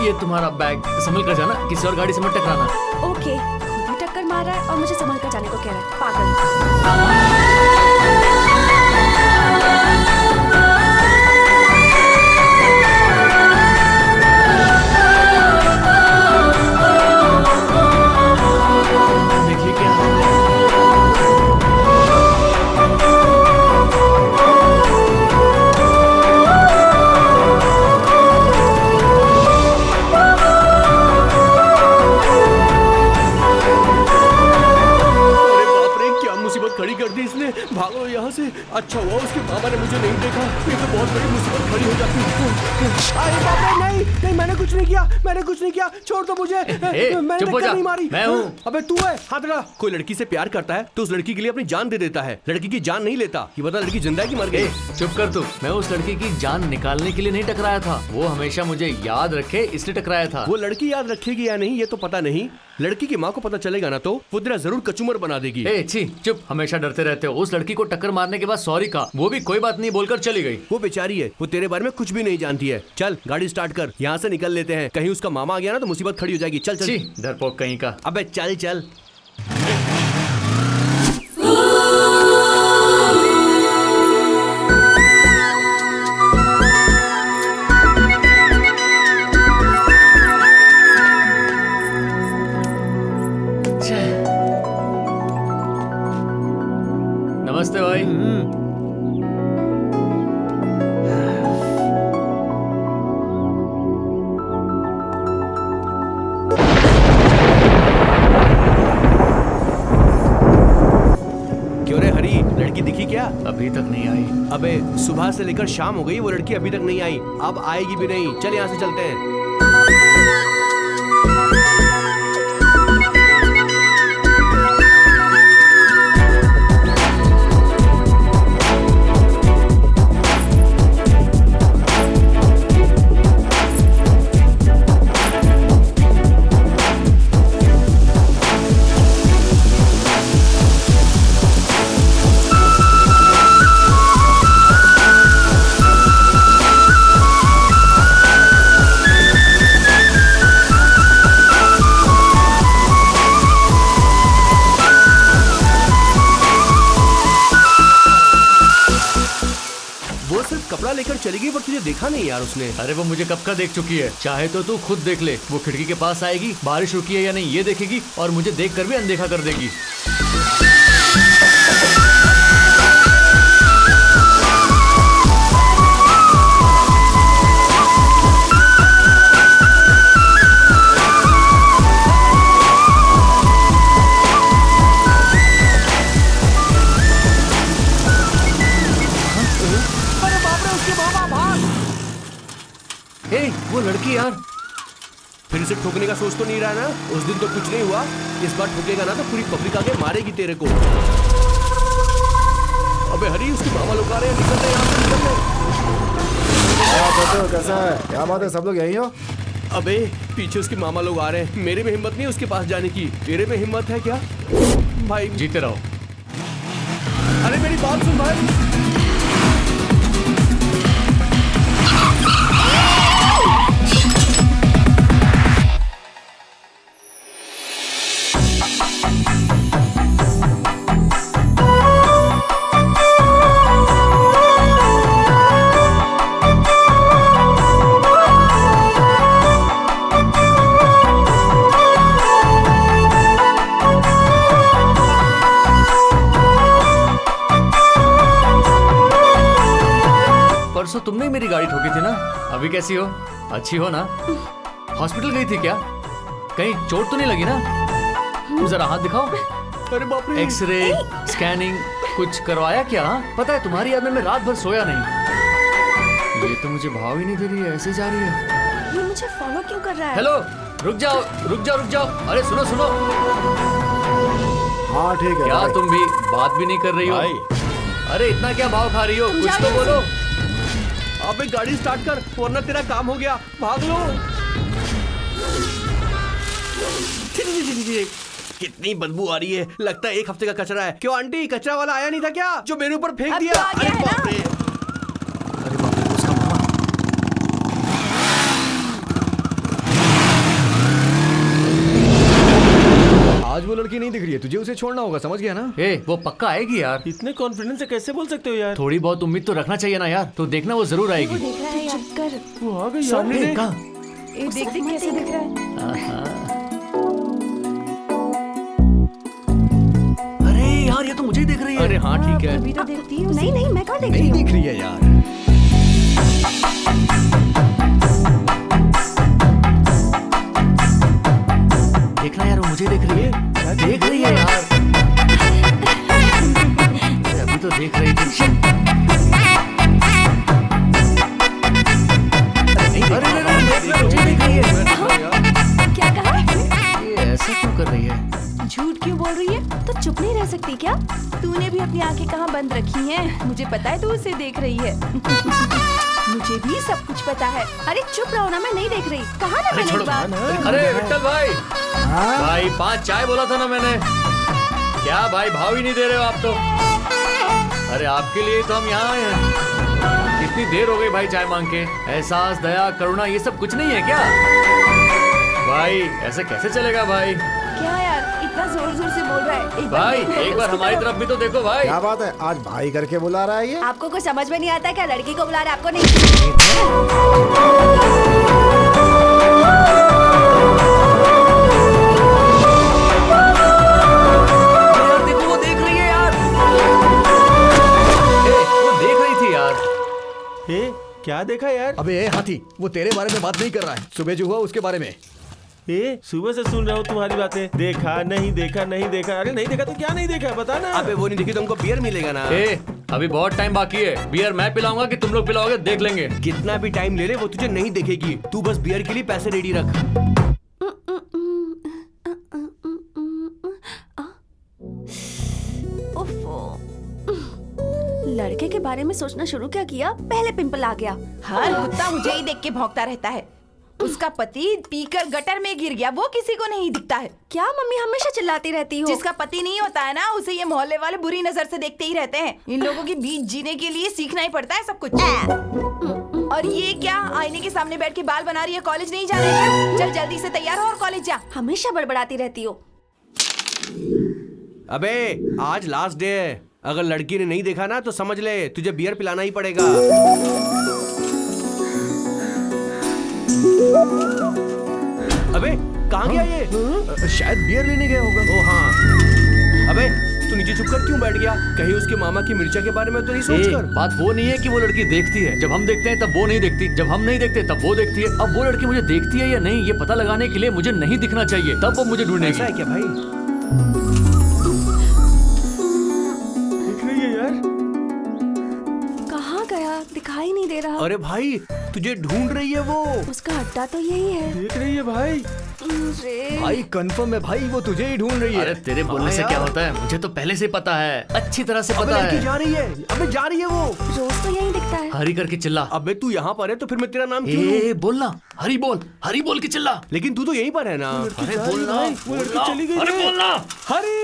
ये तुम्हारा बैग, संभल कर जाना, किसी और गाड़ी से मत टकराना। ओके, खुद ही टक्कर मार रहा है और मुझे संभल कर जाने को कह रहा है, पागल। देखिए क्या। अरे बाप रे, क्या मुसीबत खड़ी कर दी इसने। भागो यहाँ से। अच्छा हुआ उसके पापा ने मुझे नहीं देखा, ये तो बहुत बड़ी मुसीबत खड़ी हो जाती। अरे बाप रे, नहीं, मैंने कुछ नहीं किया। छोड़ दो मुझे। मैंने चुप हो टक्कर जा, नहीं मारी। मैं हूँ। अबे तू है, हाथ लगा। कोई लड़की से प्यार करता है तो उस लड़की के लिए अपनी जान दे देता है, लड़की की जान नहीं लेता। ये बता, लड़की जिंदा है कि मर गई? चुप कर तू। मैं उस लड़की की जान निकालने के लिए नहीं टकराया था। वो हमेशा मुझे याद रखे इसलिए टकराया था। वो लड़की याद रखेगी या नहीं ये तो पता नहीं। लड़की की माँ को पता चलेगा ना तो वो तेरा जरूर कचूमर बना देगी। छी, चुप। हमेशा डरते रहते हो। उस लड़की को टक्कर मारने के बाद सॉरी कहा, वो भी कोई बात नहीं बोलकर चली गई। वो बेचारी है, वो तेरे बारे में कुछ भी नहीं जानती है। चल गाड़ी स्टार्ट कर, यहाँ से निकल लेते हैं। कहीं उसका मामा आ गया ना तो मुसीबत खड़ी हो जाएगी। चल छी, डरपोक कहीं का। अबे चल चल। अभी तक नहीं आई। अबे सुबह से लेकर शाम हो गई, वो लड़की अभी तक नहीं आई, अब आएगी भी नहीं। चल यहाँ से चलते हैं। कपड़ा लेकर चली गई, पर तुझे देखा नहीं यार उसने। अरे वो मुझे कब का देख चुकी है, चाहे तो तू खुद देख ले। वो खिड़की के पास आएगी, बारिश रुकी है या नहीं ये देखेगी, और मुझे देख कर भी अनदेखा कर देगी। वो लड़की यार, फिर से ठोकने का सोच तो नहीं रहा ना? उस दिन तो कुछ नहीं हुआ, इस बार ठोकेगा ना तो पूरी पब्लिक आके मारेगी तेरे को। अबे हरी, उसके मामा लोग आ रहे हैं, निकल रहे यहाँ से, निकल रहे। कैसा है? क्या बात है, सब लोग यहीं हो? अबे पीछे उसके मामा लोग आ रहे हैं, मेरे में हिम्मत नहीं है उसके पास जाने की। तेरे में हिम्मत है क्या भाई? जीते रहो। अरे मेरी बात सुन भाई। परसों तुमने ही मेरी गाड़ी ठोकी थी ना? अभी कैसी हो? अच्छी हो ना? हॉस्पिटल गई थी क्या? कहीं चोट तो नहीं लगी ना? जरा हाथ दिखाओ। अरे बाप रे। एक्सरे, स्कैनिंग कुछ करवाया क्या? पता है तुम्हारी याद में मैं रात भर सोया नहीं। ये तो मुझे भाव ही नहीं दे रही है, ऐसे जा रही है। ये मुझे फॉलो क्यों कर रहा है? हेलो, रुक जाओ रुक जाओ रुक जाओ। अरे सुनो सुनो। हाँ ठीक है। क्या भाई। तुम भी बात भी नहीं कर रही हो? अरे इतना क्या भाव खा रही हो? कुछ तो बोलो। अबे गाड़ी स्टार्ट कर, वरना तेरा काम हो गया। भाग लो। कितनी बदबू आ रही है, लगता है 1 हफ्ते का कचरा है। क्यों आंटी, कचरा वाला आया नहीं था क्या जो मेरे ऊपर फेंक अब दिया? तो आ गया अरे है बाप ना? रे। अरे बाप रे, उसका मामा। आज वो लड़की नहीं दिख रही है, तुझे उसे छोड़ना होगा, समझ गया ना? ए, वो पक्का आएगी यार। इतने कॉन्फिडेंस से कैसे बोल सकते हो यार? थोड़ी बहुत उम्मीद तो रखना चाहिए ना यार। तो देखना वो जरूर आएगी। देख रहा है यार। चुप कर। वो आ गई यार। सामने देखा। ए, देख देख कैसे दिख रहा है। अरे यार, ये तो मुझे ही देख रही है। अरे हाँ ठीक है। अभी तो देखती हूँ। नहीं नहीं, मैं कहाँ देख रही नहीं हूँ? दिख रही है यार। देखना यार, वो मुझे देख रही है। देख रही है यार। अभी तो देख रही थी। अरे मुझे देख रही है। क्या कहा? ये ऐसा क्यों कर रही है? झूठ क्यों बोल रही है? तो चुप नहीं रह सकती क्या? तूने भी अपनी आंखें कहाँ बंद रखी हैं? मुझे पता है तू उसे देख रही है। मुझे भी सब कुछ पता है। अरे चुप रहो ना, मैं नहीं देख रही। कहा ना मैंने एक बार। अरे विट्ठल भाई, हाँ? भाई 5 चाय बोला था ना मैंने। क्या भाई, भाव ही नहीं दे रहे हो आप तो। अरे आपके लिए तो हम यहाँ आए हैं। कितनी देर हो गई भाई चाय मांग के। एहसास, दया, करुणा ये सब कुछ नहीं है क्या? भाई ऐसे कैसे चलेगा भाई? क्या यार, इतना जोर जोर से बोल रहा है? भाई देखो, एक बार उसकी हमारी तरफ। तरफ भी तो देखो भाई। क्या बात है, आज भाई करके बुला रहा है ये? आपको कुछ समझ में नहीं आता क्या? लड़की को बुला रहा है, आपको नहीं? यार देखो, वो देख रही है यार। वो देख रही थी यार। क्या देखा यार? अबे ए हाथी, वो तेरे बारे में बात नहीं कर रहा है, सुबह जो हुआ उसके बारे में। सुबह से सुन रहा हूँ तुम्हारी बातें। देखा नहीं देखा नहीं देखा। अरे नहीं देखा तो क्या नहीं देखा, बता ना। अबे वो नहीं दिखी तो हमको बियर मिलेगा ना। अभी बहुत टाइम बाकी है। बियर मैं पिलाऊंगा कि तुम लोग पिलाओगे, देख लेंगे। कितना भी टाइम ले ले वो तुझे नहीं देखेगी। तू बस बियर के लिए पैसे रेडी रख। लड़के के बारे में सोचना शुरू क्या किया, पहले पिंपल आ गया। हर कुत्ता मुझे ही देख के भौंकता रहता है। उसका पति पीकर गटर में गिर गया, वो किसी को नहीं दिखता है। क्या मम्मी हमेशा चिल्लाती रहती हो? जिसका पति नहीं होता है ना, उसे ये मोहल्ले वाले बुरी नजर से देखते ही रहते हैं। इन लोगों के बीच जीने के लिए सीखना ही पड़ता है सब कुछ। और ये क्या, आईने के सामने बैठ के बाल बना रही है? कॉलेज नहीं जाना है? चल जल्दी से तैयार हो और कॉलेज जा। हमेशा बड़बड़ाती रहती हो। अबे आज लास्ट डे है, अगर लड़की ने नहीं देखा ना तो समझ ले तुझे बियर पिलाना ही पड़ेगा। अबे कहाँ गया ये? शायद बियर लेने गया होगा। ओ हाँ। अबे तू नीचे छुप कर क्यों बैठ गया? कहीं उसके मामा की मिर्चा के बारे में तो नहीं सोच कर? बात वो नहीं है कि वो लड़की देखती है। जब हम देखते हैं तब वो नहीं देखती, जब हम नहीं देखते तब वो देखती है। अब वो लड़की मुझे देखती है या नहीं, ये पता लगाने के लिए मुझे नहीं दिखना चाहिए, तब वो मुझे ढूंढेगी। ऐसा है क्या भाई? दिख रही है यार। कहाँ गया, दिखाई नहीं दे रहा। अरे भाई तुझे ढूंढ रही है वो। उसका अड्डा तो यही है। देख रही है भाई। अरे भाई कंफर्म है भाई, वो तुझे ही ढूंढ रही है। अरे तेरे बोलने से क्या होता है, मुझे तो पहले से पता है, अच्छी तरह से अबे पता लड़की है। जा रही है। अबे जा रही है वो। रोज तो यही दिखता है। हरी करके चिल्ला। अबे तू यहाँ पर है तो फिर मैं तेरा नाम क्यों लूं? ए बोलना, हरी बोल, हरी बोल के चिल्ला। लेकिन तू तो यहीं पर है ना। अरे बोलना, वो लड़की बोलना, चली गई अरे रे। बोलना। हरी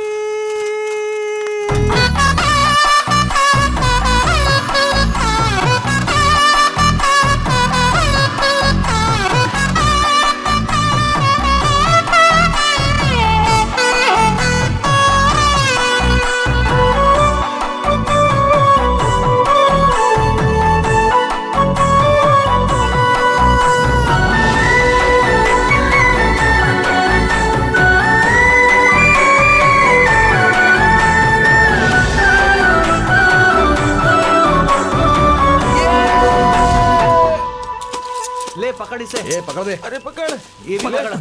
ले पकड़ इसे। ए पकड़ दे। अरे पकड़। ये भी पकड़।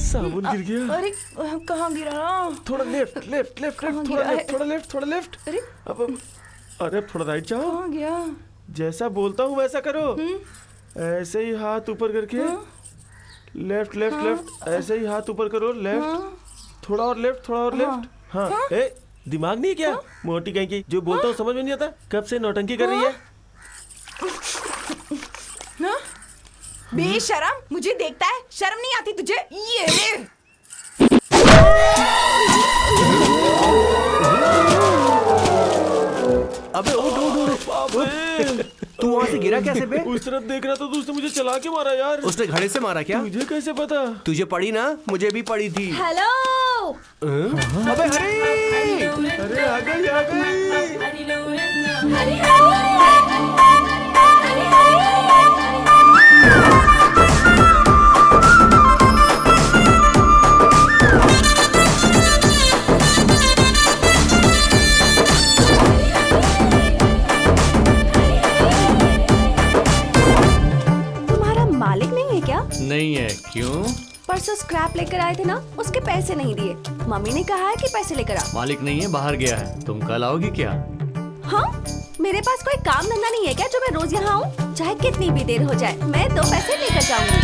साबुन गिर गया। अरे कहाँ गिरा? थोड़ा लेफ्ट लेफ्ट लेफ्ट कहाँ लेफ्ट, गिरा थोड़ा है? लेफ्ट थोड़ा लेफ्ट थोड़ा लेफ्ट। अरे अब अरे थोड़ा राइट जाओ। कहाँ गया? जैसा बोलता हूँ वैसा करो। ऐसे ही हाथ ऊपर करके लेफ्ट लेफ्ट लेफ्ट, ऐसे ही हाथ ऊपर करो। लेफ्ट थोड़ा और लेफ्ट, थोड़ा और लेफ्ट। हाँ ए दिमाग नहीं है क्या? मोटी कहीं की, जो बोलता हूँ समझ में नहीं आता। कब से नौटंकी कर रही है? हाँ? बेशरम, मुझे देखता है, शर्म नहीं आती तुझे? ये ले। अबे उठ उठ उठ। बाप रे। तू वहाँ से गिरा कैसे बे? उस तरफ देख रहा था तो उसने मुझे चला के मारा यार। उसने घड़े से मारा क्या? तुझे कैसे पता? तुझे पड़ी ना, मुझे भी पड़ी थी। हेलो। अबे हरी। अरे आ गई आ गई। तुम्हारा मालिक नहीं है क्या? नहीं है, क्यों? परसों स्क्रैप लेकर आए थे ना, उसके पैसे नहीं दिए। मम्मी ने कहा है कि पैसे लेकर आ। मालिक नहीं है, बाहर गया है। तुम कल आओगी क्या? हाँ, मेरे पास कोई काम धंधा नहीं है क्या जो मैं रोज यहाँ आऊँ? चाहे कितनी भी देर हो जाए, मैं 2 पैसे लेकर जाऊंगी।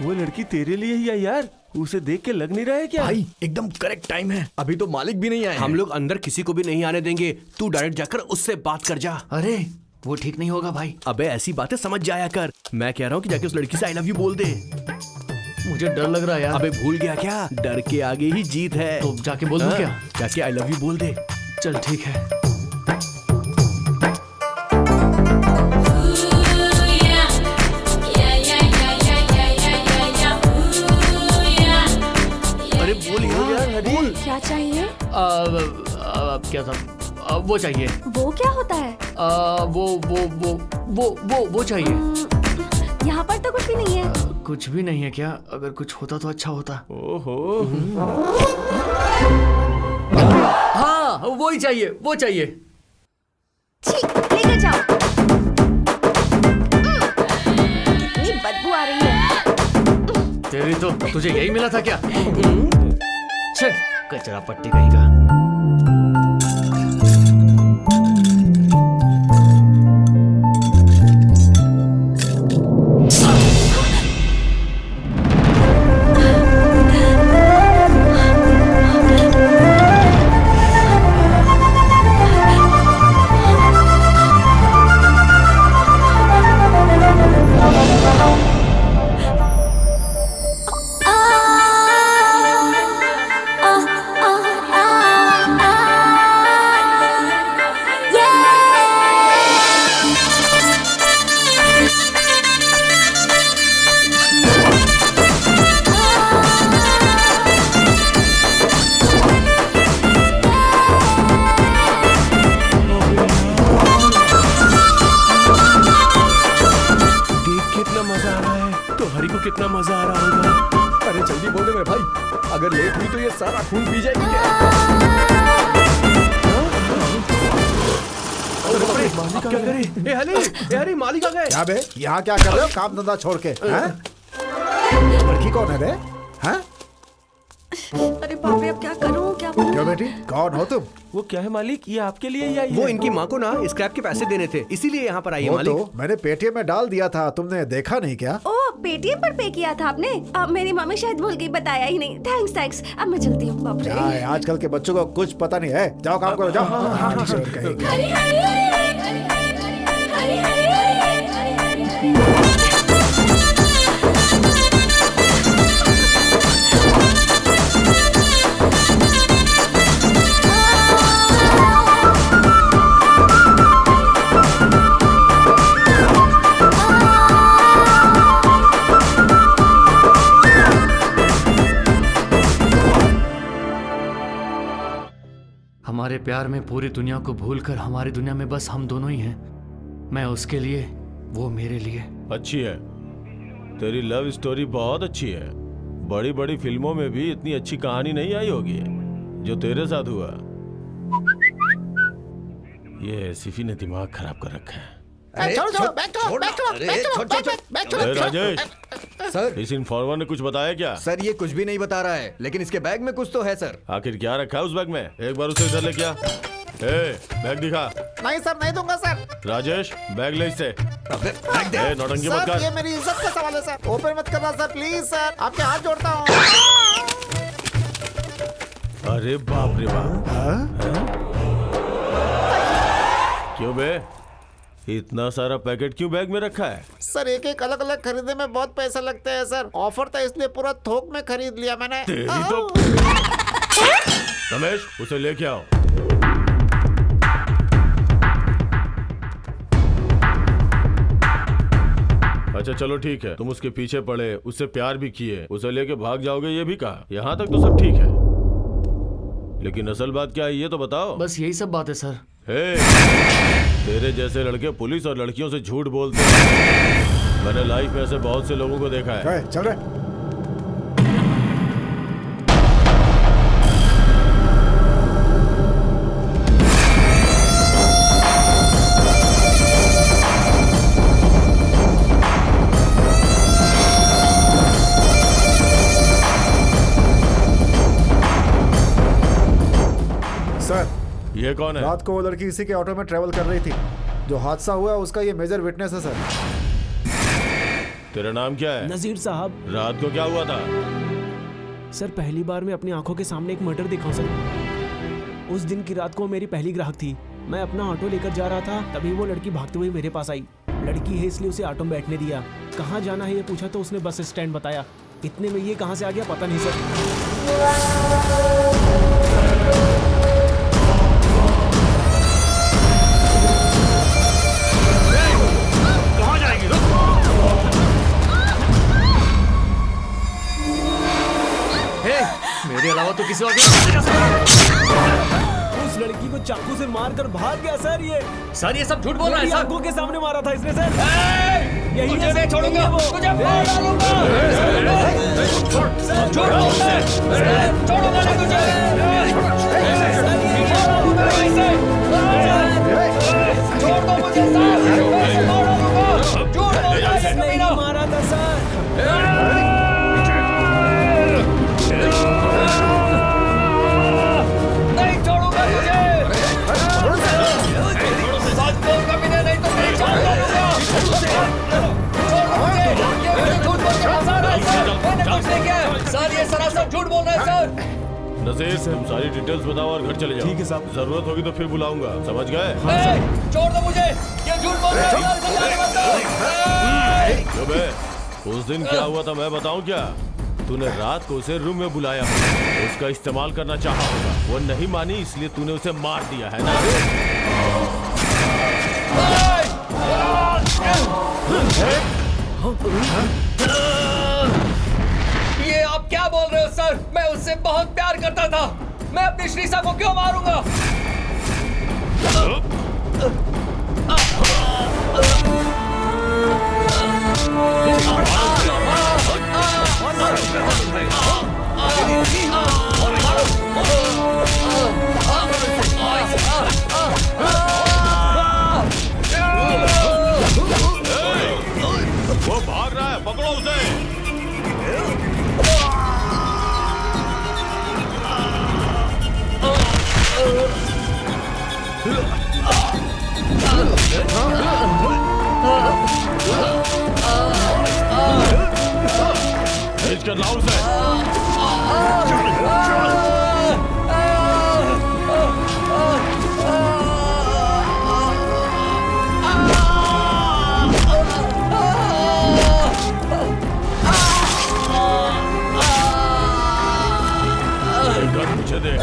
वो लड़की तेरे लिए ही है यार। उसे देख के लग नहीं रहा है क्या? भाई एकदम करेक्ट टाइम है, अभी तो मालिक भी नहीं आए। हम लोग अंदर किसी को भी नहीं आने देंगे। तू डायरेक्ट जाकर उससे बात कर जा। अरे वो ठीक नहीं होगा भाई। अबे ऐसी बातें समझ जाया कर। मैं कह रहा हूँ कि जाके उस लड़की से आई लव यू बोल दे। मुझे डर लग रहा है यार। अबे भूल गया क्या? डर के आगे ही जीत है। तो जाके बोल दूं हाँ, क्या? जाके आई लव यू बोल दे। चल ठीक है। अरे बोल यार, यार हरी। क्या चाहिए? क्या था? वो चाहिए। वो क्या होता है? वो चाहिए। यहाँ पर तो कुछ भी नहीं है। कुछ भी नहीं है क्या? अगर कुछ होता तो अच्छा होता। ओहो। हाँ वो ही चाहिए, वो चाहिए। छी, लेकर जाओ। कितनी बदबू आ रही है। तेरी तो तुझे यही मिला था क्या? छे, कचरा पट्टी कहीं का। कितना मजा आ रहा होगा। अरे जल्दी बोल दे मेरे भाई, अगर लेट हुई तो ये सारा खून पी जाएगी। अब क्या करें? ए हरी मालिक आ गए। क्या बे, यहाँ क्या कर रहे हो काम धंधा छोड़ के? हैं? लड़की कौन है बे? हैं? अरे बाप रे, अब क्या करूं, क्या बोलूं? क्यों बेटी, कौन हो तुम? वो क्या है मालिक, ये आपके लिए या ये? वो इनकी माँ को ना स्क्रैप के पैसे देने थे, इसीलिए यहाँ पर आई है वो मालिक। तो मैंने पेटीएम में डाल दिया था, तुमने देखा नहीं क्या? ओ, पेटीएम पर पे किया था आपने? अब मेरी मम्मी शायद भूल गई, बताया ही नहीं। थैंक्स। अब मैं चलती हूँ। बाप रे। क्या है, आजकल के बच्चों को कुछ पता नहीं है। जाओ काम करो, जाओ। चोर कहेंगे। हमारे प्यार में पूरी दुनिया को भूलकर हमारी दुनिया में बस हम दोनों ही हैं। मैं उसके लिए, वो मेरे लिए। अच्छी है तेरी लव स्टोरी, बहुत अच्छी है। बड़ी बड़ी फिल्मों में भी इतनी अच्छी कहानी नहीं आई होगी जो तेरे साथ हुआ। ये सिफी ने दिमाग खराब कर रखा है। अरे राजेश, सर इस इन्फॉर्मर ने कुछ बताया क्या? सर ये कुछ भी नहीं बता रहा है, लेकिन इसके बैग में कुछ तो है सर। आखिर क्या रखा है उस बैग में? एक बार उसे इधर लेके आ। बैग दिखा। नहीं सर, नहीं दूंगा सर। राजेश, बैग ले इससे। बैग दे। नौटंकी मत सर, ये कर। मेरी इज्जत का सवाल है सर, ओपन मत करना सर, प्लीज सर, आपके हाथ जोड़ता हूँ। अरे बाप रे बाप। क्यों बे, इतना सारा पैकेट क्यों बैग में रखा है? सर एक एक अलग अलग खरीदने में बहुत पैसा लगता है सर, ऑफर था इसलिए पूरा थोक में खरीद लिया मैंने। तेरी तो। रमेश, उसे लेके आओ। अच्छा चलो ठीक है, तुम उसके पीछे पड़े, उससे प्यार भी किए, उसे लेके भाग जाओगे ये भी कहा। यहाँ तक तो सब ठीक है, लेकिन असल बात क्या है ये तो बताओ। बस यही सब बात है सर। तेरे जैसे लड़के पुलिस और लड़कियों से झूठ बोलते हैं। मैंने लाइफ में ऐसे बहुत से लोगों को देखा है। चल रहे। ये कौन है? रात को वो लड़की इसी के ऑटो में ट्रेवल कर रही थी। जो हादसा हुआ उसका ये मेजर विटनेस है सर। तेरा नाम क्या है? नजीर साहब। रात को क्या हुआ था? सर पहली बार मैं अपनी आंखों के सामने एक मर्डर देखा सर। उस दिन की रात को मेरी पहली ग्राहक थी। मैं अपना ऑटो लेकर जा रहा था, तभी वो लड़की भागते हुए मेरे पास आई। लड़की है इसलिए उसे ऑटो में बैठने दिया। कहाँ जाना है ये पूछा तो उसने बस स्टैंड बताया। इतने में ये कहाँ से आ गया पता नहीं सर। मेरे अलावा तो किसी और को उस लड़की को चाकू से मार कर भाग गया सर। ये सर ये सब झूठ बोल रहा है मेरी सर। आंखों के सामने मारा था इसने सर। यही तुझे है नहीं सर, छोड़ूंगा, यही है वो। तुझे मार डालूंगा। झूठ बोल रहा है। छोड़ूंगा नहीं तुझे। छोड़ दो मुझे सर, मैं इसे मार डालूंगा। झूठ बोल रहा है इसने कमीना। ही मारा था सर। नहीं छोड़ूंगा तुझे। सच बोल कमीने, नहीं तो मैं छोड़ दूंगा। छोड़ दो मुझे। ये मुझे झूठ बोल के फंसा रहा है सर। मैंने कुछ नहीं किया है। सर ये सरासर झूठ बोल रहा है सर। नजीर तुम सारी डिटेल्स बताओ और घर चले जाओ। ठीक है साहब। जरूरत होगी तो फिर बुलाऊंगा, समझ गए? ए, छोड़ दो मुझे। ये झूठ बोल रहा है सर, इसे जाने मत दो। जो बे, उस दिन क्या हुआ था मैं बताऊं क्या? तूने रात को उसे रूम में बुलाया, उसका इस्तेमाल करना चाहा होगा, वो नहीं मानी इसलिए तूने उसे मार दिया है ना? ये आप क्या बोल रहे हो सर? मैं उससे बहुत प्यार करता था। मैं अपनी श्रीषा को क्यों मारूंगा? वो भाग रहा है, पकड़ो उसे। खींच कर लाओ उसे। देखकर मुझे देख।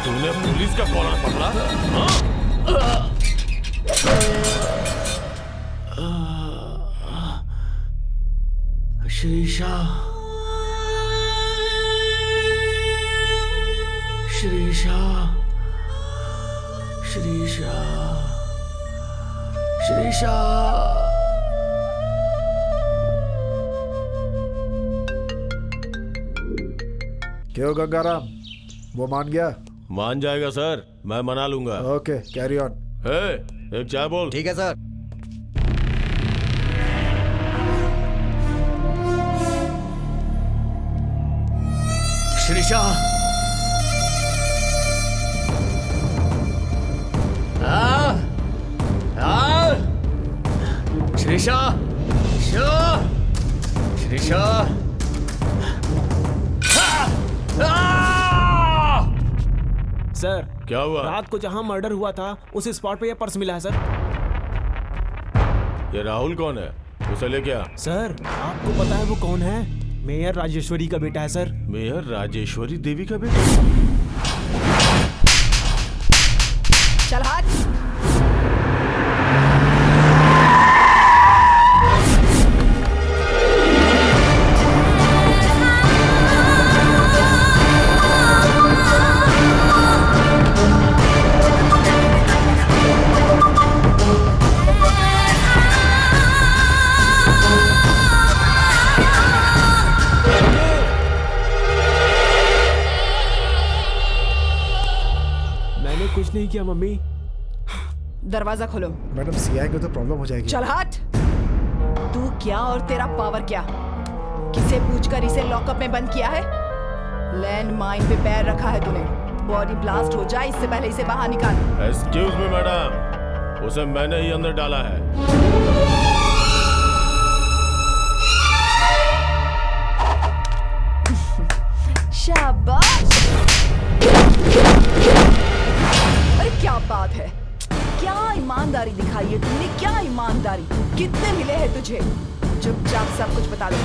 तूने पुलिस का कॉलर पकड़ा? हाँ? श्रीषा, श्रीषा, श्रीषा, श्रीषा। क्यों गंगाराम, वो मान गया? मान जाएगा सर, मैं मना लूंगा। Okay carry on. एक चाय बोल। ठीक है सर। श्रीषा, श्रीषा, श्रीषा, सर क्या हुआ? रात को जहाँ मर्डर हुआ था उस स्पॉट पे ये पर्स मिला है सर। ये राहुल कौन है? उसे ले क्या? सर आपको पता है वो कौन है? मेयर राजेश्वरी का बेटा है सर। मेयर राजेश्वरी देवी का बेटा? चल हट। मैंने कुछ नहीं किया मम्मी। दरवाजा खोलो। मैडम सीआई को तो प्रॉब्लम हो जाएगी। चल हट। तू क्या और तेरा पावर क्या? किसे पूछकर इसे लॉकअप में बंद किया है? लैंड माइन पे पैर रखा है तूने। बॉडी ब्लास्ट हो जाए इससे पहले इसे बाहर निकाल। एक्सक्यूज मी मैडम, उसे मैंने ही अंदर डाला है। शाबाश। अरे क्या बात है, क्या ईमानदारी दिखाई है तुमने, क्या ईमानदारी। कितने मिले हैं तुझे? चुपचाप सब कुछ बता दो।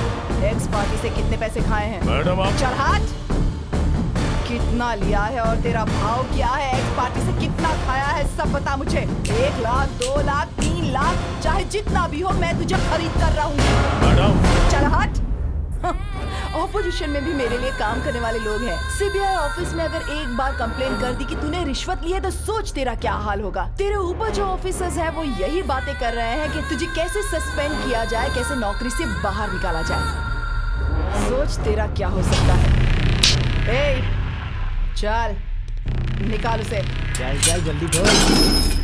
एक्स पार्टी से कितने पैसे खाए हैं? मैडम आप चल हट। कितना लिया है और तेरा भाव क्या है? एक्स पार्टी से कितना खाया है सब बता मुझे। 1 लाख, 2 लाख, 3 लाख चाहे जितना भी हो, मैं तुझे खरीद कर रहा हूँ। मैडम, चल हट। ऑपोजिशन में भी मेरे लिए काम करने वाले लोग हैं। सीबीआई ऑफिस में अगर एक बार कंप्लेन कर दी कि तूने रिश्वत ली है तो सोच तेरा क्या हाल होगा। तेरे ऊपर जो ऑफिसर्स हैं वो यही बातें कर रहे हैं कि तुझे कैसे सस्पेंड किया जाए, कैसे नौकरी से बाहर निकाला जाए। सोच तेरा क्या हो सकता है। ए, चल निकाल उसे। चल चल जल्दी बोल।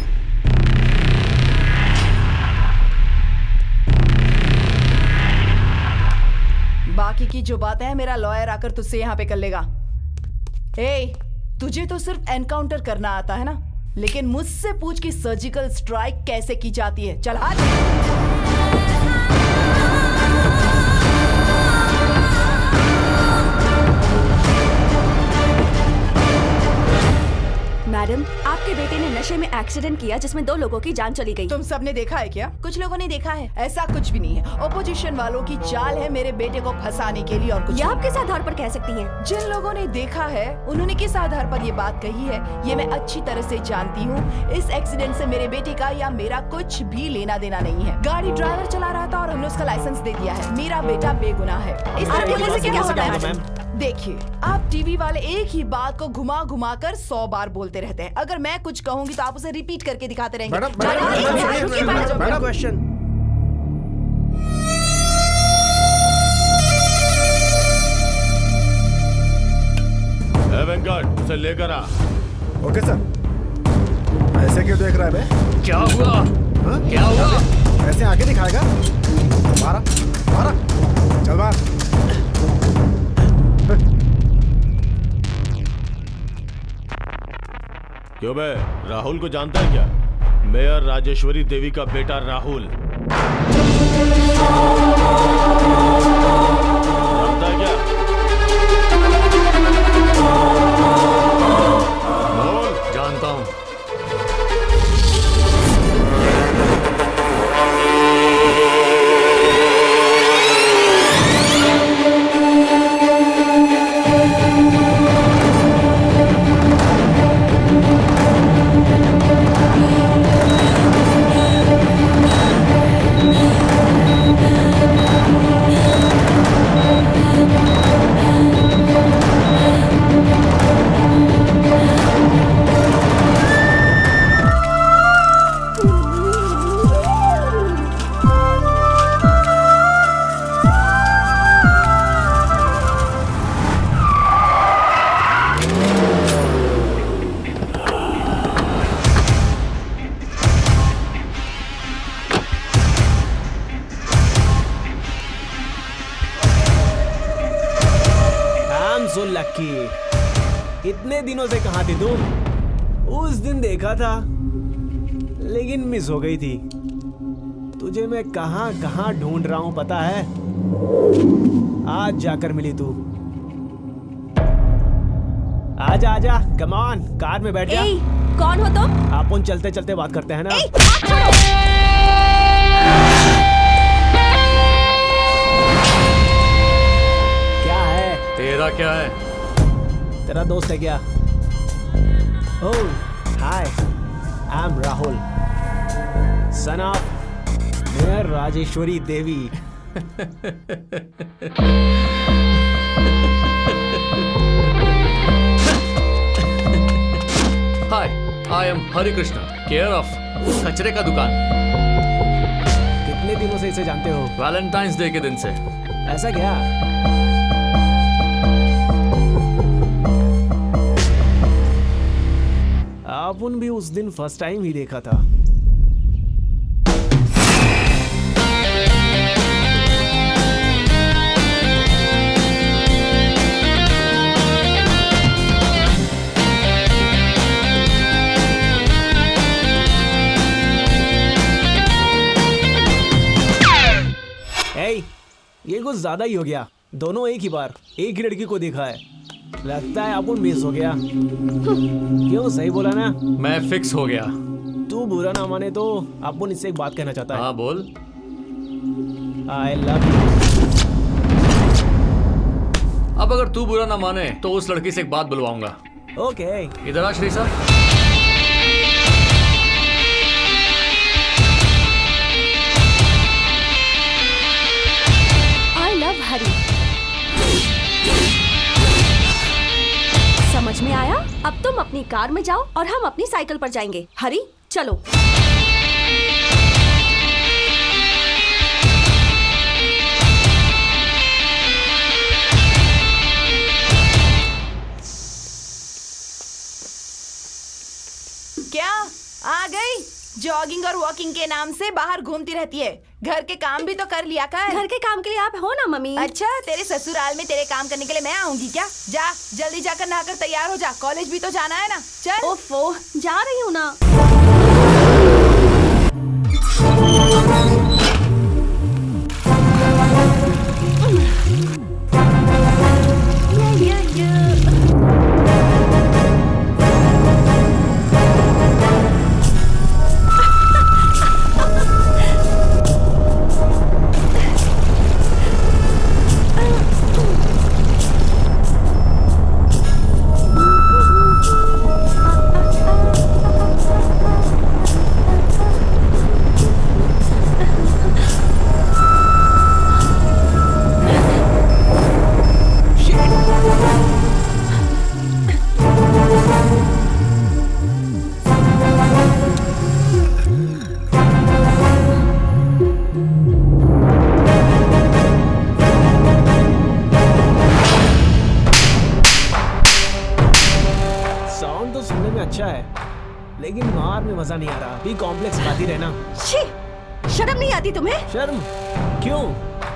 बाकी की जो बातें हैं मेरा लॉयर आकर तुझसे यहाँ पे कर लेगा। ए, तुझे तो सिर्फ एनकाउंटर करना आता है ना, लेकिन मुझसे पूछ कि सर्जिकल स्ट्राइक कैसे की जाती है। चल हट। मैडम, आपके बेटे ने नशे में एक्सीडेंट किया जिसमें 2 लोगों की जान चली गई। तुम सबने देखा है क्या? कुछ लोगों ने देखा है। ऐसा कुछ भी नहीं है। ऑपोजिशन वालों की चाल है मेरे बेटे को फंसाने के लिए, और कुछ ये नहीं। आप किस आधार पर कह सकती हैं? जिन लोगों ने देखा है उन्होंने किस आधार पर ये बात कही है ये मैं अच्छी तरह से जानती हूँ। इस एक्सीडेंट से मेरे बेटे का या मेरा कुछ भी लेना देना नहीं है। गाड़ी ड्राइवर चला रहा था और हमने उसका लाइसेंस दे दिया है। मेरा बेटा बेगुनाह है। इस आपकी तरह वजह से क्या होता है? मैम, देखिए, आप टीवी वाले एक ही बात को घुमा घुमा कर 100 बार बोलते रहते हैं। अगर मैं कुछ कहूंगी तो आप उसे रिपीट करके दिखाते रहेंगे। मैडम, चलो, मैडम, एक मैडम, मिनट, सुनिए, रुकिए, सुनिए, मैडम। मैडम। क्वेश्चन। वेंकट उसे लेकर आ। Okay sir. ऐसे क्यों देख रहा है बे? क्या हुआ? हाँ? क्या हुआ? ऐसे आगे दिखाएगा? मारा मारा, चल मार। क्यों बे, राहुल को जानता है क्या? मेयर राजेश्वरी देवी का बेटा राहुल। जानता है क्या? बोल। जानता हूँ। So lucky. इतने दिनों से कहाँ थी तुम? उस दिन देखा था लेकिन मिस हो गई थी। तुझे मैं कहाँ कहाँ ढूंढ रहा हूँ पता है? आज जाकर मिली तू। आजा आजा, कम ऑन, कार में बैठ जा। ए, कौन हो तुम? अपन चलते चलते बात करते हैं ना। क्या है? तेरा क्या है? तेरा दोस्त है क्या? Oh, hi, I am Rahul, son of mayor Rajeshwari Devi. Hi, I am Hari Krishna, care of कचरे का दुकान। कितने दिनों से इसे जानते हो? वैलेंटाइंस डे के दिन से। ऐसा क्या? अपन भी उस दिन फर्स्ट टाइम ही देखा था। Hey, ये कुछ ज्यादा ही हो गया। दोनों एक ही बार एक ही लड़की को देखा है। लगता है अपन मिस हो गया। क्यों, सही बोला ना? मैं फिक्स हो गया। तू बुरा ना माने तो अपन इससे एक बात कहना चाहता है। हाँ बोल। I love you. अब अगर तू बुरा ना माने तो उस लड़की से एक बात बुलवाऊंगा। ओके। इधर आ श्री साहब। कार में जाओ और हम अपनी साइकिल पर जाएंगे। हरी, चलो। क्या आ गई? जॉगिंग और वॉकिंग के नाम से बाहर घूमती रहती है। घर के काम भी तो कर लिया कर। घर के काम के लिए आप हो ना मम्मी। अच्छा, तेरे ससुराल में तेरे काम करने के लिए मैं आऊंगी क्या? जा जल्दी जाकर नहाकर तैयार हो जा, कॉलेज भी तो जाना है ना। चल। ओफो, जा रही हूँ ना। अच्छा है, लेकिन मार में मजा नहीं आ रहा। बी कॉम्प्लेक्स खाती रहना। छी, शर्म नहीं आती तुम्हें? शर्म क्यों?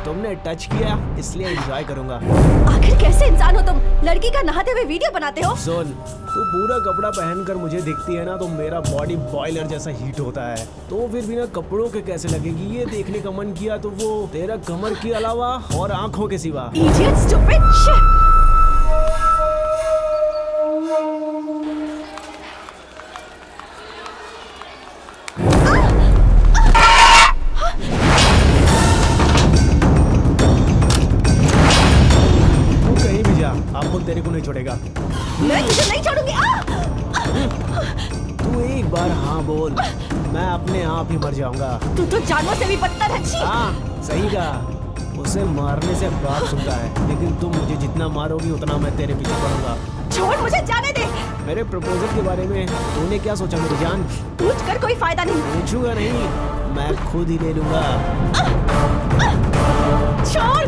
तुमने टच किया इसलिए एंजॉय करूंगा। आखिर कैसे इंसान हो तुम? लड़की का नहाते हुए वीडियो बनाते हो? सुन, तू पूरा कपड़ा पहनकर मुझे देखती है ना तो मेरा बॉडी बॉयलर जैसा हीट होता है। तो फिर बिना कपड़ों के कैसे लगेगी ये देखने का मन किया, तो वो तेरा कमर के अलावा और आंखों के सिवा। Idiot, stupid shit! तेरे को नहीं छोड़ेगा। मैं तुझे नहीं छोड़ूंगी। तू एक बार हाँ बोल, मैं अपने आप ही मर जाऊंगा। तू तो जानवर से भी बदतर है। छी। हाँ सही कहा, उसे मारने से बात सुनता है, लेकिन तुम मुझे जितना मारोगी उतना मैं तेरे पीछे पड़ूंगा। छोड़, मुझे जाने दे। मेरे प्रपोजल के बारे में तूने क्या सोचा मेरी जान? पूछ कर कोई फायदा नहीं। पूछूंगा नहीं, मैं खुद ही ले लूंगा। छोड़।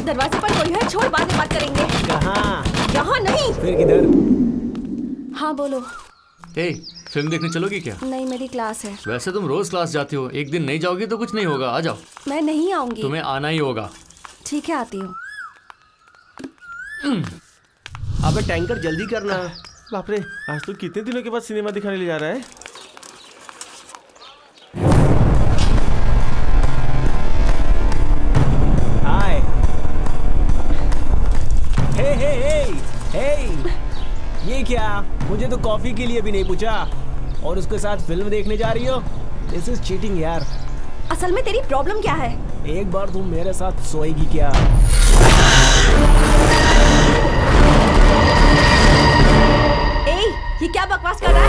दरवाजे पर कोई है, छोड़, बाद में बात करेंगे। कहाँ? यहाँ नहीं। फिर किधर? हाँ बोलो। फिल्म देखने चलोगी क्या? नहीं, मेरी क्लास है। वैसे तुम रोज क्लास जाती हो, एक दिन नहीं जाओगी तो कुछ नहीं होगा। आ जाओ। मैं नहीं आऊंगी। तुम्हें आना ही होगा। ठीक है, आती हूँ। अबे टैंकर जल्दी करना। बाप रे, आज तो कितने दिनों के बाद सिनेमा दिखाने ले जा रहा है। हाय। हे, ये क्या? मुझे तो कॉफी के लिए भी नहीं पूछा और उसके साथ फिल्म देखने जा रही हो? दिस इज चीटिंग यार। असल में तेरी प्रॉब्लम क्या है? एक बार तुम मेरे साथ सोएगी क्या? ये क्या बकवास कर रहा है?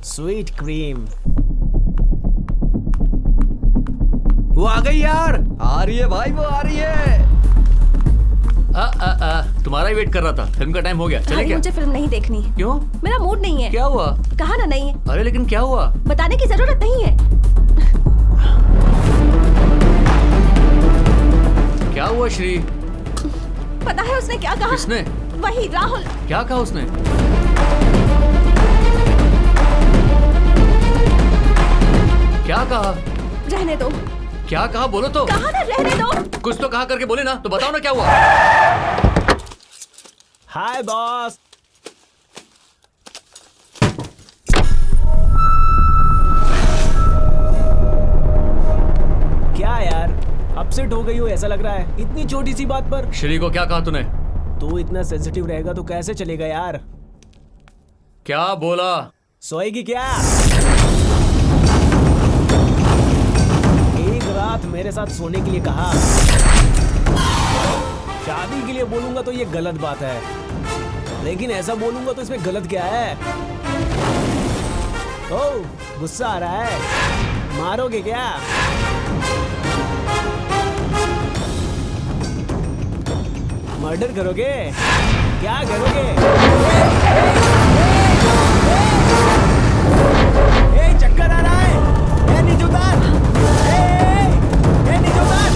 Sweet cream. वो आ गई यार। आ रही है भाई, वो आ रही है। तुम्हारा ही वेट कर रहा था। फिल्म का टाइम हो गया, चले क्या? मुझे फिल्म नहीं देखनी। क्यों? मेरा मूड नहीं है। क्या हुआ? कहा ना नहीं है। अरे लेकिन क्या हुआ? बताने की जरूरत नहीं है। क्या हुआ श्री? पता है उसने क्या कहा? किसने? वही राहुल। क्या कहा उसने? क्या कहा? रहने दो। क्या कहा? बोलो तो। कहा ना रहने दो। कुछ तो कहा करके बोले ना, तो बताओ ना क्या हुआ। हाय बॉस। क्या यार, अपसेट हो गई हो ऐसा लग रहा है इतनी छोटी सी बात पर। श्री को क्या कहा तूने? तू इतना सेंसिटिव रहेगा तो कैसे चलेगा यार? क्या बोला? सोएगी क्या? एक रात मेरे साथ सोने के लिए कहा। शादी के लिए बोलूंगा तो ये गलत बात है, लेकिन ऐसा बोलूंगा तो इसमें गलत क्या है? ओ, गुस्सा आ रहा है? मारोगे क्या? मर्डर करोगे? क्या करोगे? ए, चक्कर आ रहा है। ए, नीचे उतार। ए, नीचे उतार।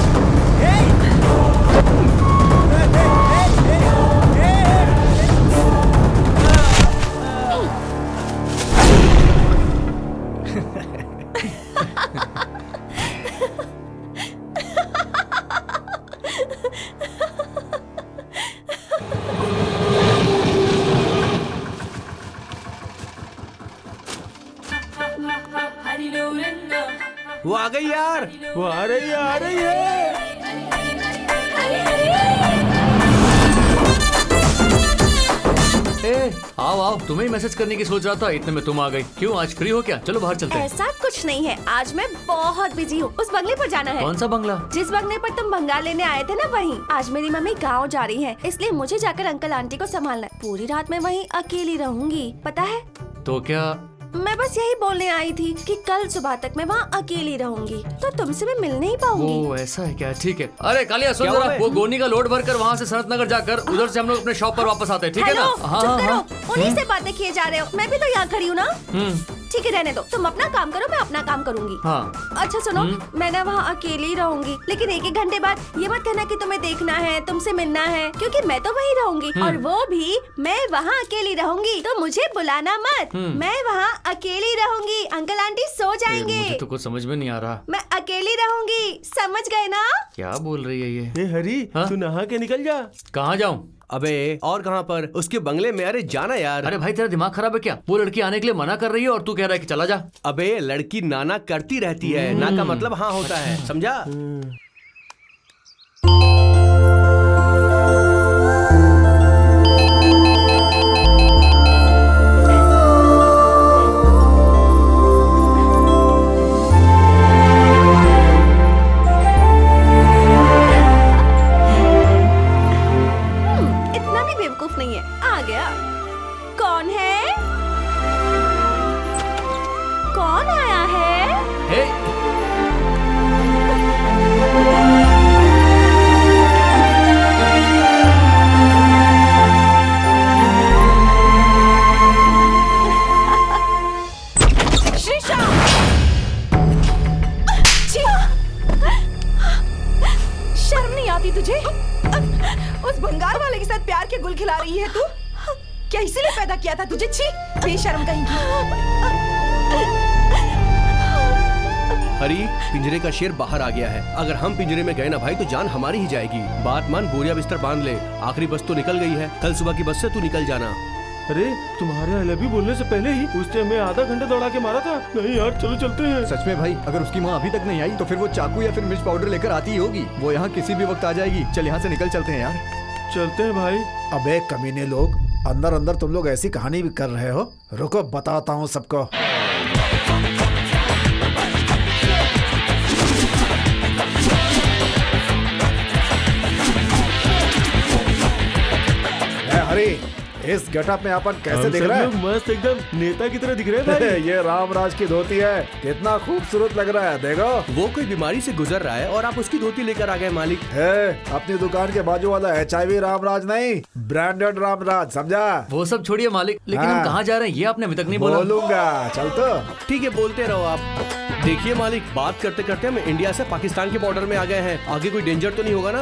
वो आ गई यार। वो आ रही है, आ रही है। ए, आओ आओ, तुम्हें ही मैसेज करने की सोच रहा था, इतने में तुम आ गई। क्यों, आज फ्री हो क्या? चलो बाहर चलते हैं। ऐसा कुछ नहीं है, आज मैं बहुत बिजी हूँ। उस बंगले पर जाना है। कौन सा बंगला? जिस बंगले पर तुम भंगार लेने आए थे ना, वहीं। आज मेरी मम्मी गांव जा रही है, इसलिए मुझे जाकर अंकल आंटी को संभालना है। पूरी रात मैं वहीं अकेली रहूंगी, पता है? तो क्या? मैं बस यही बोलने आई थी कि कल सुबह तक मैं वहाँ अकेली रहूंगी, तो तुमसे मैं मिल नहीं पाऊंगी। वो ऐसा है क्या? ठीक है। अरे कालिया सुन क्या जरा, हुआ है? वो गोनी का लोड भरकर वहाँ से सनत नगर जाकर उधर से हम लोग अपने शॉप पर वापस आते हैं, ठीक है ना? हेलो, हाँ चुप हाँ करो। हाँ। उन्हीं से बातें किए जा रहे हो, मैं भी तो यहाँ खड़ी हूँ ना। हम्म, ठीक है, रहने दो। तुम अपना काम करो, मैं अपना काम करूंगी। हाँ। अच्छा सुनो, मैं ना वहाँ अकेली रहूंगी, लेकिन एक एक घंटे बाद ये मत कहना कि तुम्हें देखना है, तुमसे मिलना है, क्योंकि मैं तो वहीं रहूंगी और वो भी मैं वहाँ अकेली रहूंगी, तो मुझे बुलाना मत। मैं वहाँ अकेली रहूंगी, अंकल आंटी सो जाएंगे। मुझे तो कुछ समझ में नहीं आ रहा। मैं अकेली रहूंगी, समझ गए ना? क्या बोल रही है ये? ए हरी, हाँ? तू नहा के निकल जा। कहाँ जाऊँ? अबे और कहाँ पर? उसके बंगले में। अरे जाना यार। अरे भाई तेरा दिमाग खराब है क्या? वो लड़की आने के लिए मना कर रही है और तू कह रहा है कि चला जा। अबे लड़की नाना करती रहती है, ना का मतलब हाँ होता है, समझा? इतना भी बेवकूफ नहीं है। आ गया। कौन है? कौन आया है? हे, श्रीशा! छी! शर्म नहीं आती तुझे? उस भंगार वाले के साथ प्यार के गुल खिला रही है तू? क्या इसीलिए पैदा किया था तुझे? छी, बेशर्म कहीं। हरी, पिंजरे का शेर बाहर आ गया है। अगर हम पिंजरे में गए ना भाई तो जान हमारी ही जाएगी। बात मान, बोरिया बिस्तर बांध ले। आखिरी बस तो निकल गई है, कल सुबह की बस से तू निकल जाना। अरे तुम्हारे आई लव यू बोलने से पहले ही उसने हमें आधा घंटा दौड़ा के मारा था। नहीं यार, चलो चलते हैं। सच में भाई, अगर उसकी माँ अभी तक नहीं आई तो फिर वो चाकू या फिर मिर्च पाउडर लेकर आती ही होगी। वो यहाँ किसी भी वक्त आ जाएगी। चल यहाँ से निकल चलते हैं यार। चलते हैं भाई। अबे कमीने लोग, अंदर अंदर तुम लोग ऐसी कहानी भी कर रहे हो। रुको बताता हूँ सबको। हरी, इस गेटअप में अपन कैसे हम दिख सब रहा लोग है? मस्त एकदम नेता की तरह दिख रहे हैं भाई। ये रामराज की धोती है, कितना खूबसूरत लग रहा है, देखो। वो कोई बीमारी से गुजर रहा है और आप उसकी धोती लेकर आ गए मालिक। अपनी दुकान के बाजू वाला HIV रामराज नहीं, ब्रांडेड रामराज, समझा? वो सब छोड़िए मालिक, लेकिन हाँ। हम कहाँ जा रहे हैं ये आपने अभी तक नहीं बोला। बोलूंगा, चल तो। ठीक है, बोलते रहो आप। देखिए मालिक, बात करते करते हम इंडिया से पाकिस्तान के बॉर्डर में आ गए हैं। आगे कोई डेंजर तो नहीं होगा ना?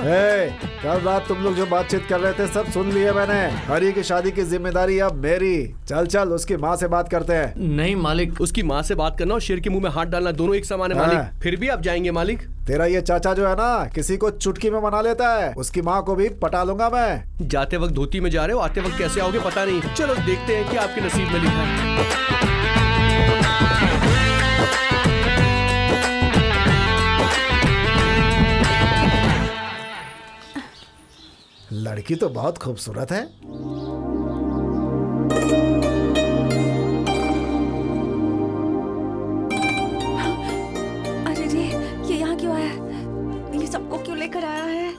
कल रात तुम लोग जो बातचीत कर रहे थे सब सुन लिया मैंने। हरी की शादी की जिम्मेदारी अब मेरी। चल चल, उसकी माँ से बात करते हैं। नहीं मालिक। उसकी माँ से बात करना और शेर के मुंह में हाथ डालना दोनों एक समान है हाँ। मालिक। फिर भी आप जाएंगे मालिक? तेरा ये चाचा जो है ना, किसी को चुटकी में मना लेता है। उसकी माँ को भी पटा लूंगा मैं। जाते वक्त धोती में जा रहे हो, आते वक्त कैसे आओगे पता नहीं। चलो देखते हैं कि आपके नसीब में लिखा है। लड़की तो बहुत खूबसूरत है। अरे रे, ये यहाँ क्यों आया? ये सबको क्यों लेकर आया है?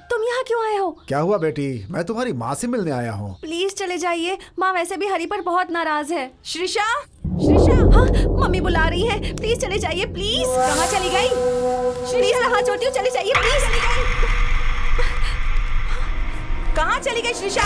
तुम यहाँ क्यों आए हो? क्या हुआ बेटी? मैं तुम्हारी माँ से मिलने आया हूँ। प्लीज चले जाइए, माँ वैसे भी हरी पर बहुत नाराज है। श्रीशा, श्रीशा, हाँ, मम्मी बुला रही है, प्लीज चले जाइए प्लीज। कहाँ चली गई? प्लीज हाथ जोड़ती हूँ, चले जाइए प्लीज। कहाँ चली गई श्रीशा?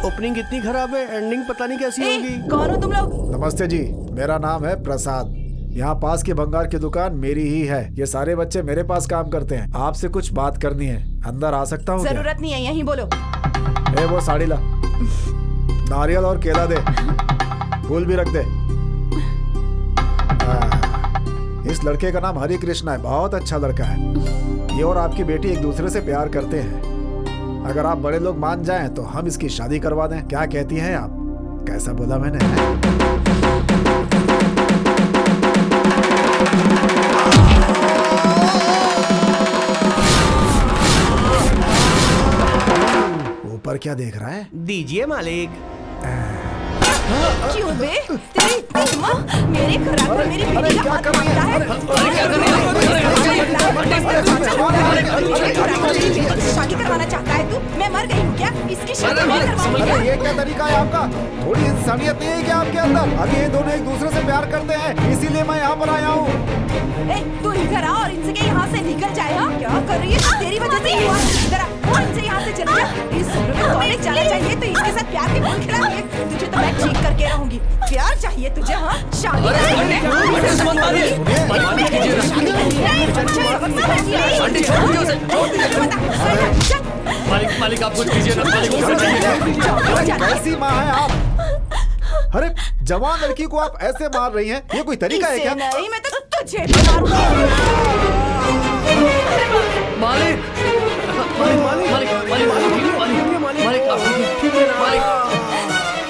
ओपनिंग इतनी खराब है, एंडिंग पता नहीं कैसी होगी। कौन हो तुम लोग? नमस्ते जी, मेरा नाम है प्रसाद। यहाँ पास की भंगार की दुकान मेरी ही है। ये सारे बच्चे मेरे पास काम करते हैं। आपसे कुछ बात करनी है, अंदर आ सकता हूँ? जरूरत नहीं है, यहीं बोलो। वो साड़ी ला, नारियल और केला दे, फूल भी रख दे। इस लड़के का नाम हरि कृष्णा है, बहुत अच्छा लड़का है। ये और आपकी बेटी एक दूसरे से प्यार करते हैं। अगर आप बड़े लोग मान जाएं तो हम इसकी शादी करवा दें। क्या कहती हैं आप? कैसा बोला मैंने? ऊपर क्या देख रहा है? दीजिए मालिक। क्यों बे? तेरी हिम्मत मेरे खराब में मेरी बेटी का हाथ मांगता है? शादी करवाना चाहता है तू? मैं मर गई हूँ क्या? इसकी शादी नहीं करवाऊंगी क्या? ये क्या तरीका है आपका? थोड़ी इंसानियत नहीं है क्या आपके अंदर? अभी ये दोनों एक दूसरे से प्यार करते हैं, इसीलिए मैं यहाँ पर आया हूँ। तू इधर आ और इनसे के यहाँ से निकल जाए। हाँ, क्या कर रही है? तेरी वजह से ही हुआ। इधर आ, वो इनसे यहाँ से चले जा। इस उम्र में कॉलेज जाना चाहिए तो इसके साथ प्यार के फूल खिला दिए। तुझे तो मैं ठीक करके रहूंगी। प्यार चाहिए तुझे? हाँ, शादी मालिक मालिक आप कुछ कीजिए ना, मालिक। कैसी माँ है आप? अरे जवान लड़की को आप ऐसे मार रही हैं, ये कोई तरीका है क्या? नहीं, मैं तो तुझे मारूंगी। मालिक मालिक मालिक मालिक मालिक मालिक आप ठीक है ना?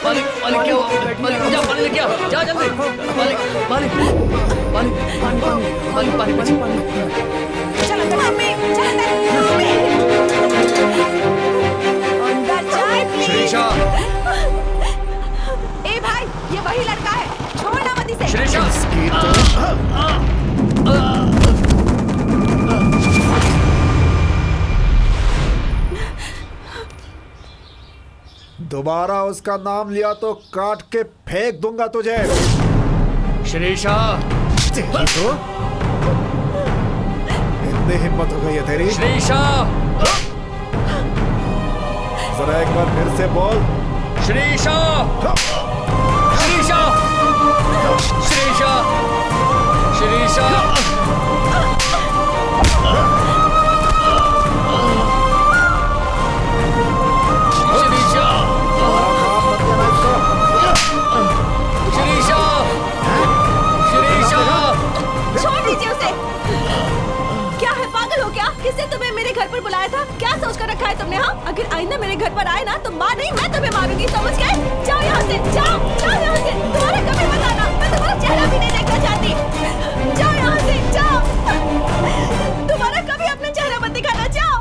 मालिक मालिक क्या हुआ? मालिक जा पानी लेके आ, जा जल्दी। मालिक मालिक मालिक मालिक पानी पानी पानी। चल अंदर मम्मी, चल अंदर मम्मी। अंदर जाए प्लीज। श्रीशा, ए भाई, ये वही लड़का है, छोड़ना मत इसे। श्रीशा, दोबारा उसका नाम लिया तो काट के फेंक दूंगा तुझे। श्रीशा, तो इतनी हिम्मत हो गई है तेरी? श्रीशा, जरा एक बार फिर से बोल। श्रीशा, श्रीशा, श्रीशा, श्रीशा। किसने तुम्हें मेरे घर पर बुलाया था? क्या सोच कर रखा है तुमने? हाँ, अगर आइंदा मेरे घर पर आए ना तो माँ नहीं मैं तुम्हें मारूंगी, समझ गए? जाओ यहाँ से, जाओ जाओ यहाँ से। तुम्हारा कभी मत आना, मैं तुम्हारा चेहरा भी नहीं देखना चाहती। जाओ यहाँ से, जाओ। तुम्हारा कभी अपना चेहरा मत दिखाना, जाओ।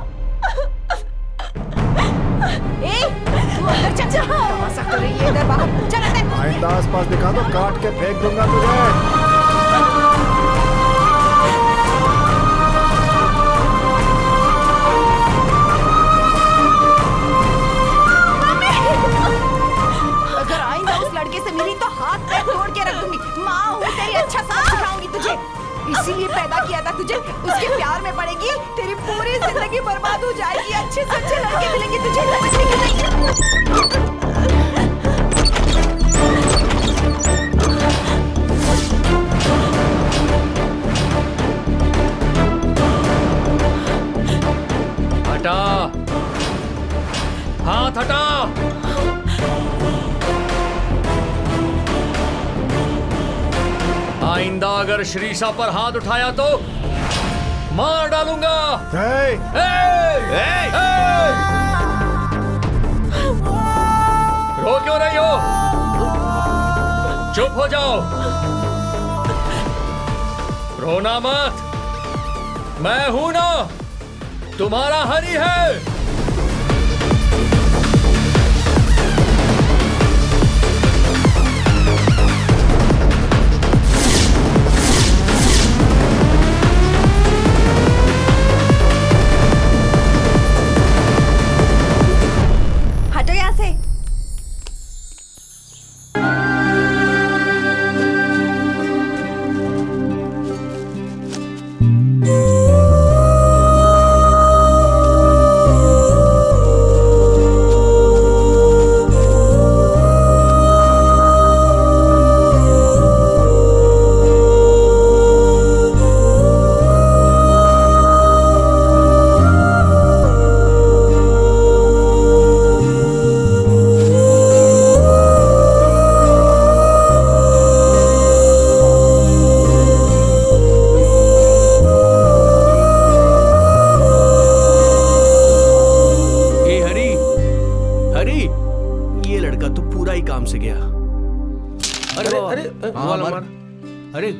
तू अंदर चल, तमाशा कर रही है इधर बाहर। चल अंदर। आइंदा आसपास दिखा तो काट के फेंक दूंगा तुझे। इसीलिए पैदा किया था तुझे, उसके प्यार में पड़ेगी, तेरी पूरी जिंदगी बर्बाद हो जाएगी। अच्छे से अच्छे लड़के मिलेंगे तुझे, समझने की नहीं। हटा हाथ, हटा। आइंदा अगर श्रीशा पर हाथ उठाया तो मार डालूंगा। रो क्यों रही हो? चुप हो जाओ, रोना मत। मैं हूं ना, तुम्हारा हरि है। से।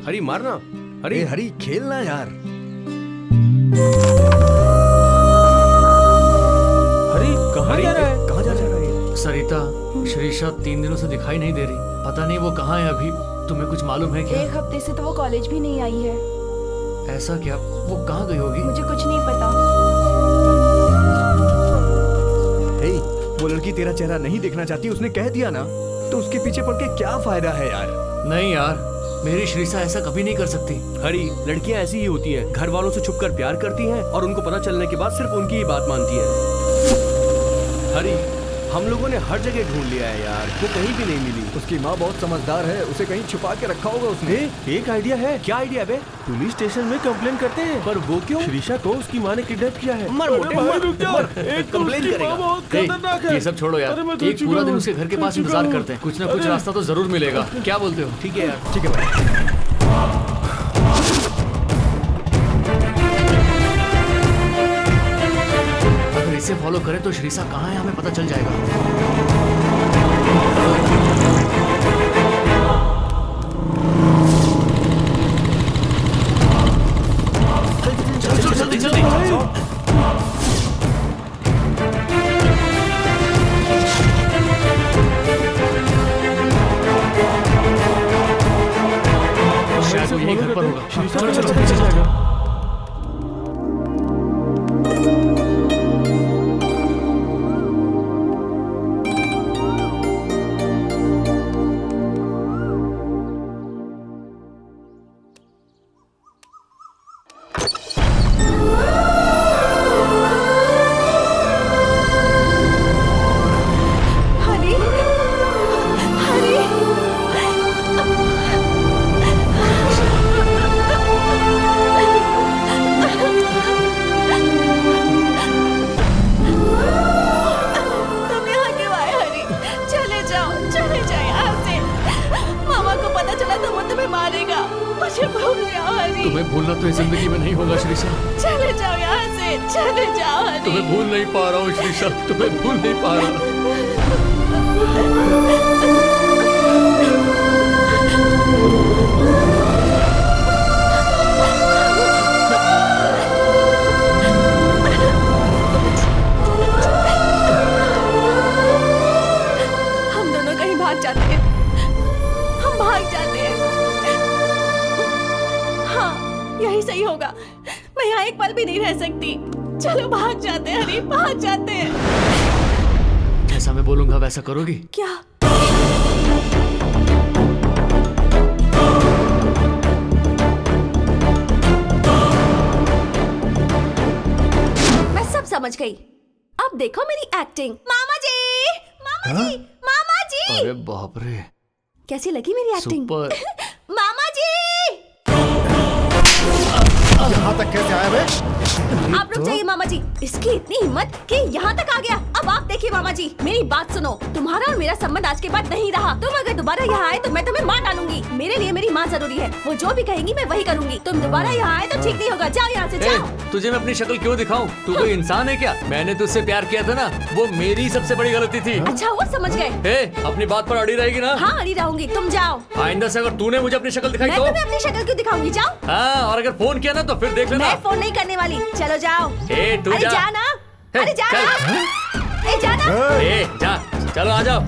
हरी मारना। अरे हरी खेलना यार। हरी कहाँ जा रहा है? कहाँ जा रहा है? सरिता, श्रीषा 3 दिनों से दिखाई नहीं दे रही। पता नहीं वो कहाँ है अभी। तुम्हें कुछ मालूम है क्या? 1 हफ्ते से तो वो कॉलेज भी नहीं आई है। ऐसा क्या? वो कहाँ गई होगी? मुझे कुछ नहीं पता। हे, वो लड़की तेरा चेहरा नहीं देखना चाहती, उसने कह दिया ना, तो उसके पीछे पड़ के क्या फायदा है यार? नहीं यार, मेरी श्रीषा ऐसा कभी नहीं कर सकती। हरी, लड़कियां ऐसी ही होती हैं, घर वालों से छुपकर प्यार करती हैं और उनको पता चलने के बाद सिर्फ उनकी ही बात मानती है। हरी, हम लोगों ने हर जगह ढूंढ लिया है यार, वो कहीं भी नहीं मिली। उसकी माँ बहुत समझदार है, उसे कहीं छुपा के रखा होगा उसने। एक आइडिया है। क्या आइडिया बे? पुलिस स्टेशन में कंप्लेन करते हैं। पर वो क्यों? श्रीषा को उसकी माँ ने किडनैप किया है। मर मोटे, भाई, मर, रुक जा। मर। एक तो कंप्लेन उसकी करेगा। माँ बहुत ए, खतरनाक है। ये सब छोड़ो यार, अरे मैं थक एक चुका पूरा दिन हूँ। उसके घर के थक पास चुका इंतजार हूँ। करते हैं। कुछ ना कुछ अरे। रास्ता तो जरूर मिलेगा। क्या बोलते हो? ठीक है यार। ठीक है भाई। अगर इसे फॉलो करें तो श्रीषा कहाँ है हमें पता चल जाएगा। जल्दी जल्दी। शायद वो यही घर पर होगा। चलो चलो पीछे जाएगा। हरी, हरी, तुम यहाँ क्यों आए हरी? चले जाओ यहाँ से। मामा को पता चला तो वो तुम्हें मारेगा। मुझे भूल जाओ हरी। तुम्हें भूलना तो इस जिंदगी में नहीं होगा श्रीषा। चले जाओ यहाँ से, चले जाओ हरी। तुम्हें भूल नहीं पा रहा हूँ श्रीषा, तुम्हें भूल नहीं पा रहा। हम दोनों कहीं भाग जाते हैं। हम भाग जाते हैं। हाँ, यही सही होगा। मैं यहाँ एक पल भी नहीं रह सकती। चलो भाग जाते हैं हरी, भाग जाते हैं। जैसा मैं बोलूंगा वैसा करोगी? क्या? मैं सब समझ गई। अब देखो मेरी एक्टिंग। मामा जी, मामा जी, मामा जी। अरे बाप रे, कैसी लगी मेरी एक्टिंग? सुपर। मामा जी, यहाँ तक कैसे आया बे? आप रुक जाइए मामा जी। इसकी इतनी हिम्मत कि यहाँ तक आ गया। अब आप देखिए मामा जी, मेरी बात सुनो। तुम्हारा और मेरा संबंध आज के बाद नहीं रहा। तुम अगर दोबारा यहाँ आए तो मैं तुम्हें मार डालूंगी। मेरे लिए मेरी माँ जरूरी है। वो जो भी कहेंगी मैं वही करूंगी। तुम दोबारा यहाँ आए तो ठीक नहीं होगा। जाओ यहाँ से, जाओ। तुझे मैं अपनी शक्ल क्यों दिखाऊं? तू कोई इंसान है क्या? मैंने तुझसे प्यार किया था ना, वो मेरी सबसे बड़ी गलती थी। अच्छा वो समझ गए। अपनी बात पर अड़ी रहेगी ना? हाँ अड़ी रहूंगी। तुम जाओ। आइंदा से अगर तूने मुझे अपनी शक्ल दिखाई मैं तो तुम्हें अपनी शक्ल क्यों दिखाऊंगी? जाओ। हाँ, और अगर फोन किया ना तो फिर देख लेना। मैं फोन नहीं करने वाली। चलो जाओ। तू अरे जा। जा ना। अरे जा चल। ना। ए जा ना। जा, चलो आ जाओ।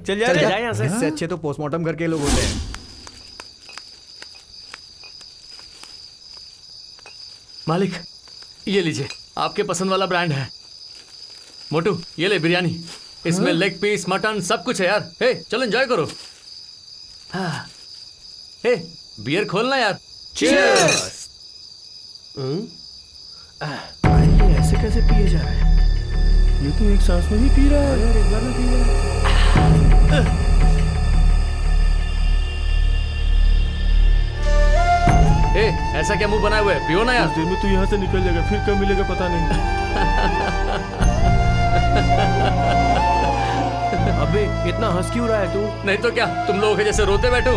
चल जा यहाँ से। इससे अच्छे तो पोस्टमार्टम करके लोग होते हैं। मालिक, ये लीजिए, आपके पसंद वाला ब्रांड है। मोटू, ये ले बिरयानी। इसमें लेग पीस, मटन सब कुछ है यार। हे चलो एंजॉय करो। हाँ। हे बियर खोलना यार। चीयर्स। ये ऐसे कैसे पिए जा रहा है? ये तो एक सांस में ही पी रहा है। एक बार में पी रहा है। ए, ऐसा क्या मुंह बनाए हुए है? पियो ना यार। कुछ देर में तो यहाँ से निकल जाएगा, फिर कब मिलेगा पता नहीं। अबे इतना हंस क्यों रहा है तू? नहीं तो क्या, तुम लोगों के जैसे रोते बैठूं?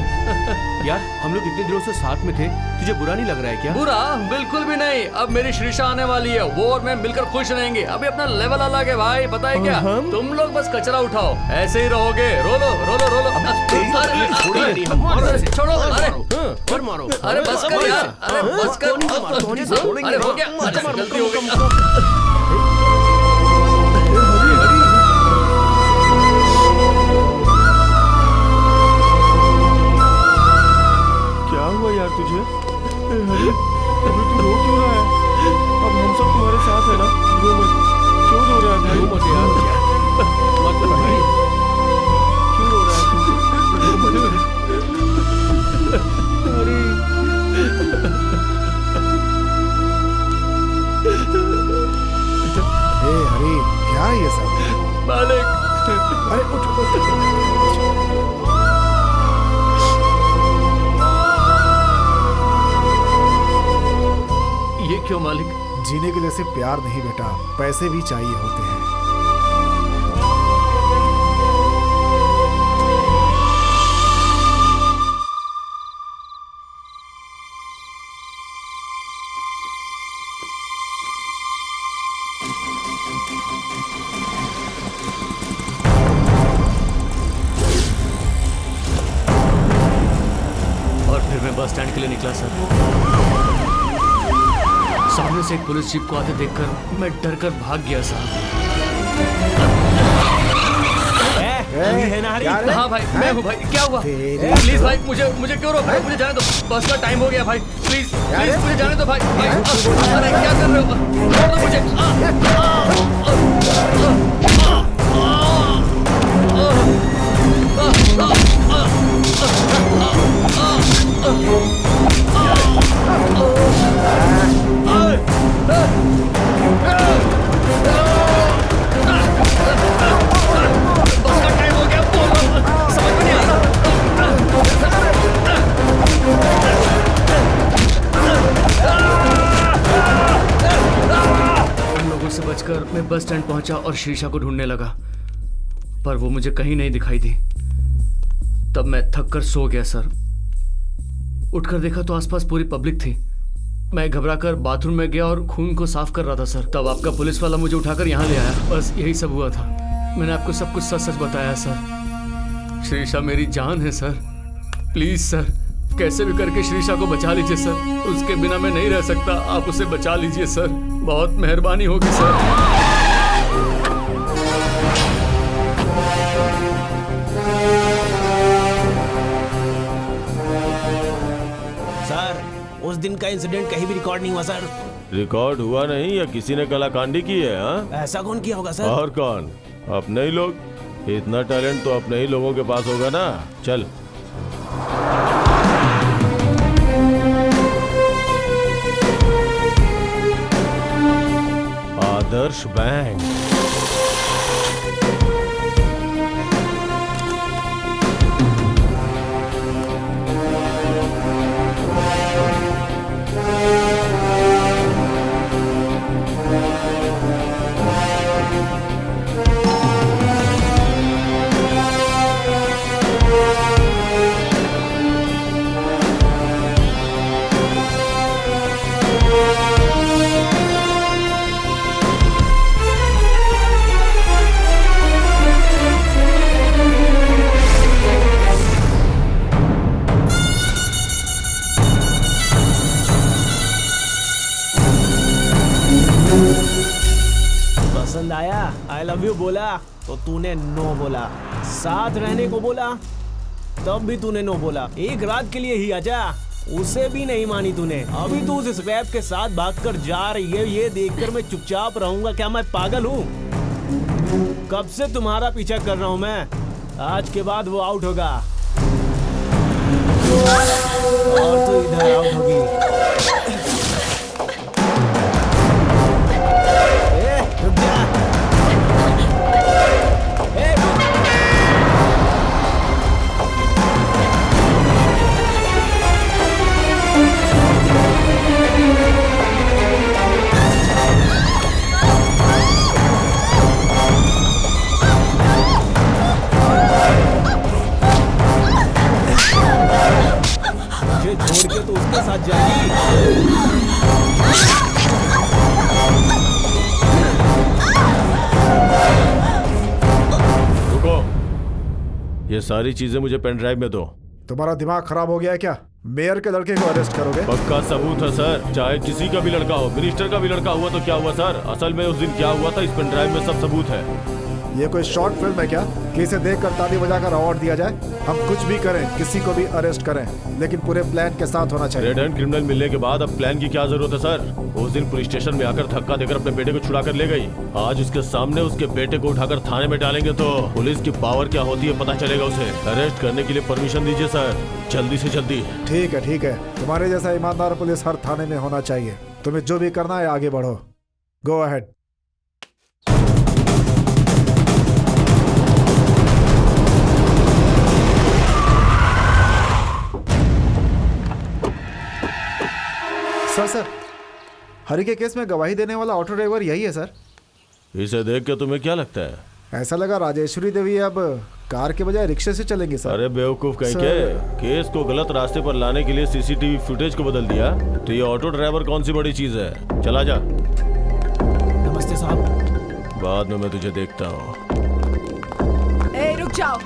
यार हम लोग इतने दिनों से साथ में थे, तुझे बुरा नहीं लग रहा है क्या? बुरा बिल्कुल भी नहीं। अब मेरी श्रीषा आने वाली है, वो और मैं मिलकर खुश रहेंगे। अभी अपना लेवल अलग है भाई, पता है क्या? तुम लोग बस कचरा उठाओ, ऐसे ही रहोगे। रोलो रोलो रोलो। छोड़ो। अरे मारो। अरे बस कर यार, अरे बस कर। अरे हो गया, अच्छा गलती हो गई। क्या हुआ यार तुझे? अरे अभी तू रो क्यों रहा है? अब हम सब तुम्हारे साथ है ना, रो मत। क्यों रो रहा है भाई? रो मत यार, मत रो भाई। क्यों रो रहा है तू? रो मत। हे हरी, क्या है ये सब? मालिक। अरे उठ। ये क्यों मालिक? जीने के लिए सिर्फ प्यार नहीं बेटा, पैसे भी चाहिए होते हैं। और फिर मैं बस स्टैंड के लिए निकला सर। सामने से एक पुलिस जीप को आते देखकर मैं डर कर भाग गया साहब। है ना हरी? हाँ भाई, मैं हूँ भाई। क्या हुआ? प्लीज भाई, मुझे क्यों रोक रहे हो? मुझे जाने दो, बस का टाइम हो गया भाई। प्लीज मुझे जाने दो भाई। अरे क्या कर रहे हो? छोड़ दो मुझे। बस का टाइम हो गया, बोलो। समझ में नहीं आ रहा। उन लोगों से बचकर मैं बस स्टैंड पहुंचा और शीशा को ढूंढने लगा, पर वो मुझे कहीं नहीं दिखाई दी। तब मैं थक कर सो गया सर। उठकर देखा तो आसपास पूरी पब्लिक थी। मैं घबराकर बाथरूम में गया और खून को साफ कर रहा था सर। तब आपका पुलिस वाला मुझे उठाकर यहाँ ले आया। बस यही सब हुआ था। मैंने आपको सब कुछ सच सच बताया सर। श्रीषा मेरी जान है सर। प्लीज सर, कैसे भी करके श्रीषा को बचा लीजिए सर। उसके बिना मैं नहीं रह सकता। आप उसे बचा लीजिए सर, बहुत मेहरबानी होगी सर। सर, उस दिन का इंसिडेंट कहीं भी रिकॉर्ड नहीं हुआ सर। रिकॉर्ड हुआ नहीं या किसी ने कलाकांडी की है? हाँ, ऐसा कौन किया होगा सर? और कौन? अपने ही लोग। इतना टैलेंट तो अपने ही लोगों के पास होगा ना। चल। आदर्श बैंक। पसंद आया? आई लव यू बोला तो तूने नो बोला। साथ रहने को बोला तब भी तूने नो बोला। एक रात के लिए ही आजा, उसे भी नहीं मानी तूने। अभी तू उस स्वैप के साथ भागकर जा रही है, ये देखकर मैं चुपचाप रहूंगा क्या? मैं पागल हूँ? कब से तुम्हारा पीछा कर रहा हूं मैं। आज के बाद वो आउट होगा और तो इधर आउट होगी। रुक जा। मुझे छोड़ के तो उसके साथ जाएगी। रुको, ये सारी चीजें मुझे पेन ड्राइव में दो। तुम्हारा दिमाग खराब हो गया है क्या? मेयर के लड़के को अरेस्ट करोगे? पक्का सबूत है सर, चाहे किसी का भी लड़का हो, मिनिस्टर का भी लड़का हुआ तो क्या हुआ सर? असल में उस दिन क्या हुआ था, इस पेन ड्राइव में सब सबूत है। ये कोई शॉर्ट फिल्म है क्या कि इसे देखकर ताली बजाकर अवार्ड दिया जाए? हम कुछ भी करें, किसी को भी अरेस्ट करें, लेकिन पूरे प्लान के साथ होना चाहिए। रेड हैंड क्रिमिनल मिलने के बाद अब प्लान की क्या जरूरत है सर? उस दिन पुलिस स्टेशन में आकर धक्का देकर अपने बेटे को छुड़ा कर ले गई। आज उसके सामने उसके बेटे को उठाकर थाने में डालेंगे तो पुलिस की पावर क्या होती है पता चलेगा उसे। अरेस्ट करने के लिए परमिशन दीजिए सर, जल्दी से जल्दी। ठीक है ठीक है, तुम्हारे जैसा ईमानदार पुलिस हर थाने में होना चाहिए। तुम्हें जो भी करना है आगे बढ़ो। Go ahead. सर हरी के केस में गवाही देने वाला ऑटो ड्राइवर यही है सर। इसे देख के तुम्हें क्या लगता है? ऐसा लगा राजेश्वरी देवी अब कार के बजाय रिक्शे से चलेंगे सर। अरे बेवकूफ कहीं के, केस को गलत रास्ते पर लाने के लिए सीसीटीवी फुटेज को बदल दिया तो ये ऑटो ड्राइवर कौन सी बड़ी चीज है? चला जा। नमस्ते साहब। बाद में मैं तुझे देखता हूँ। ए, रुक जाओ।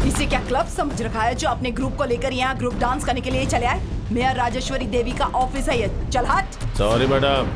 इसे क्या क्लब समझ रखा है जो अपने ग्रुप को लेकर यहाँ ग्रुप डांस करने के लिए चले आए? मेयर राजेश्वरी देवी का ऑफिस है ये, चल हट। सॉरी मैडम,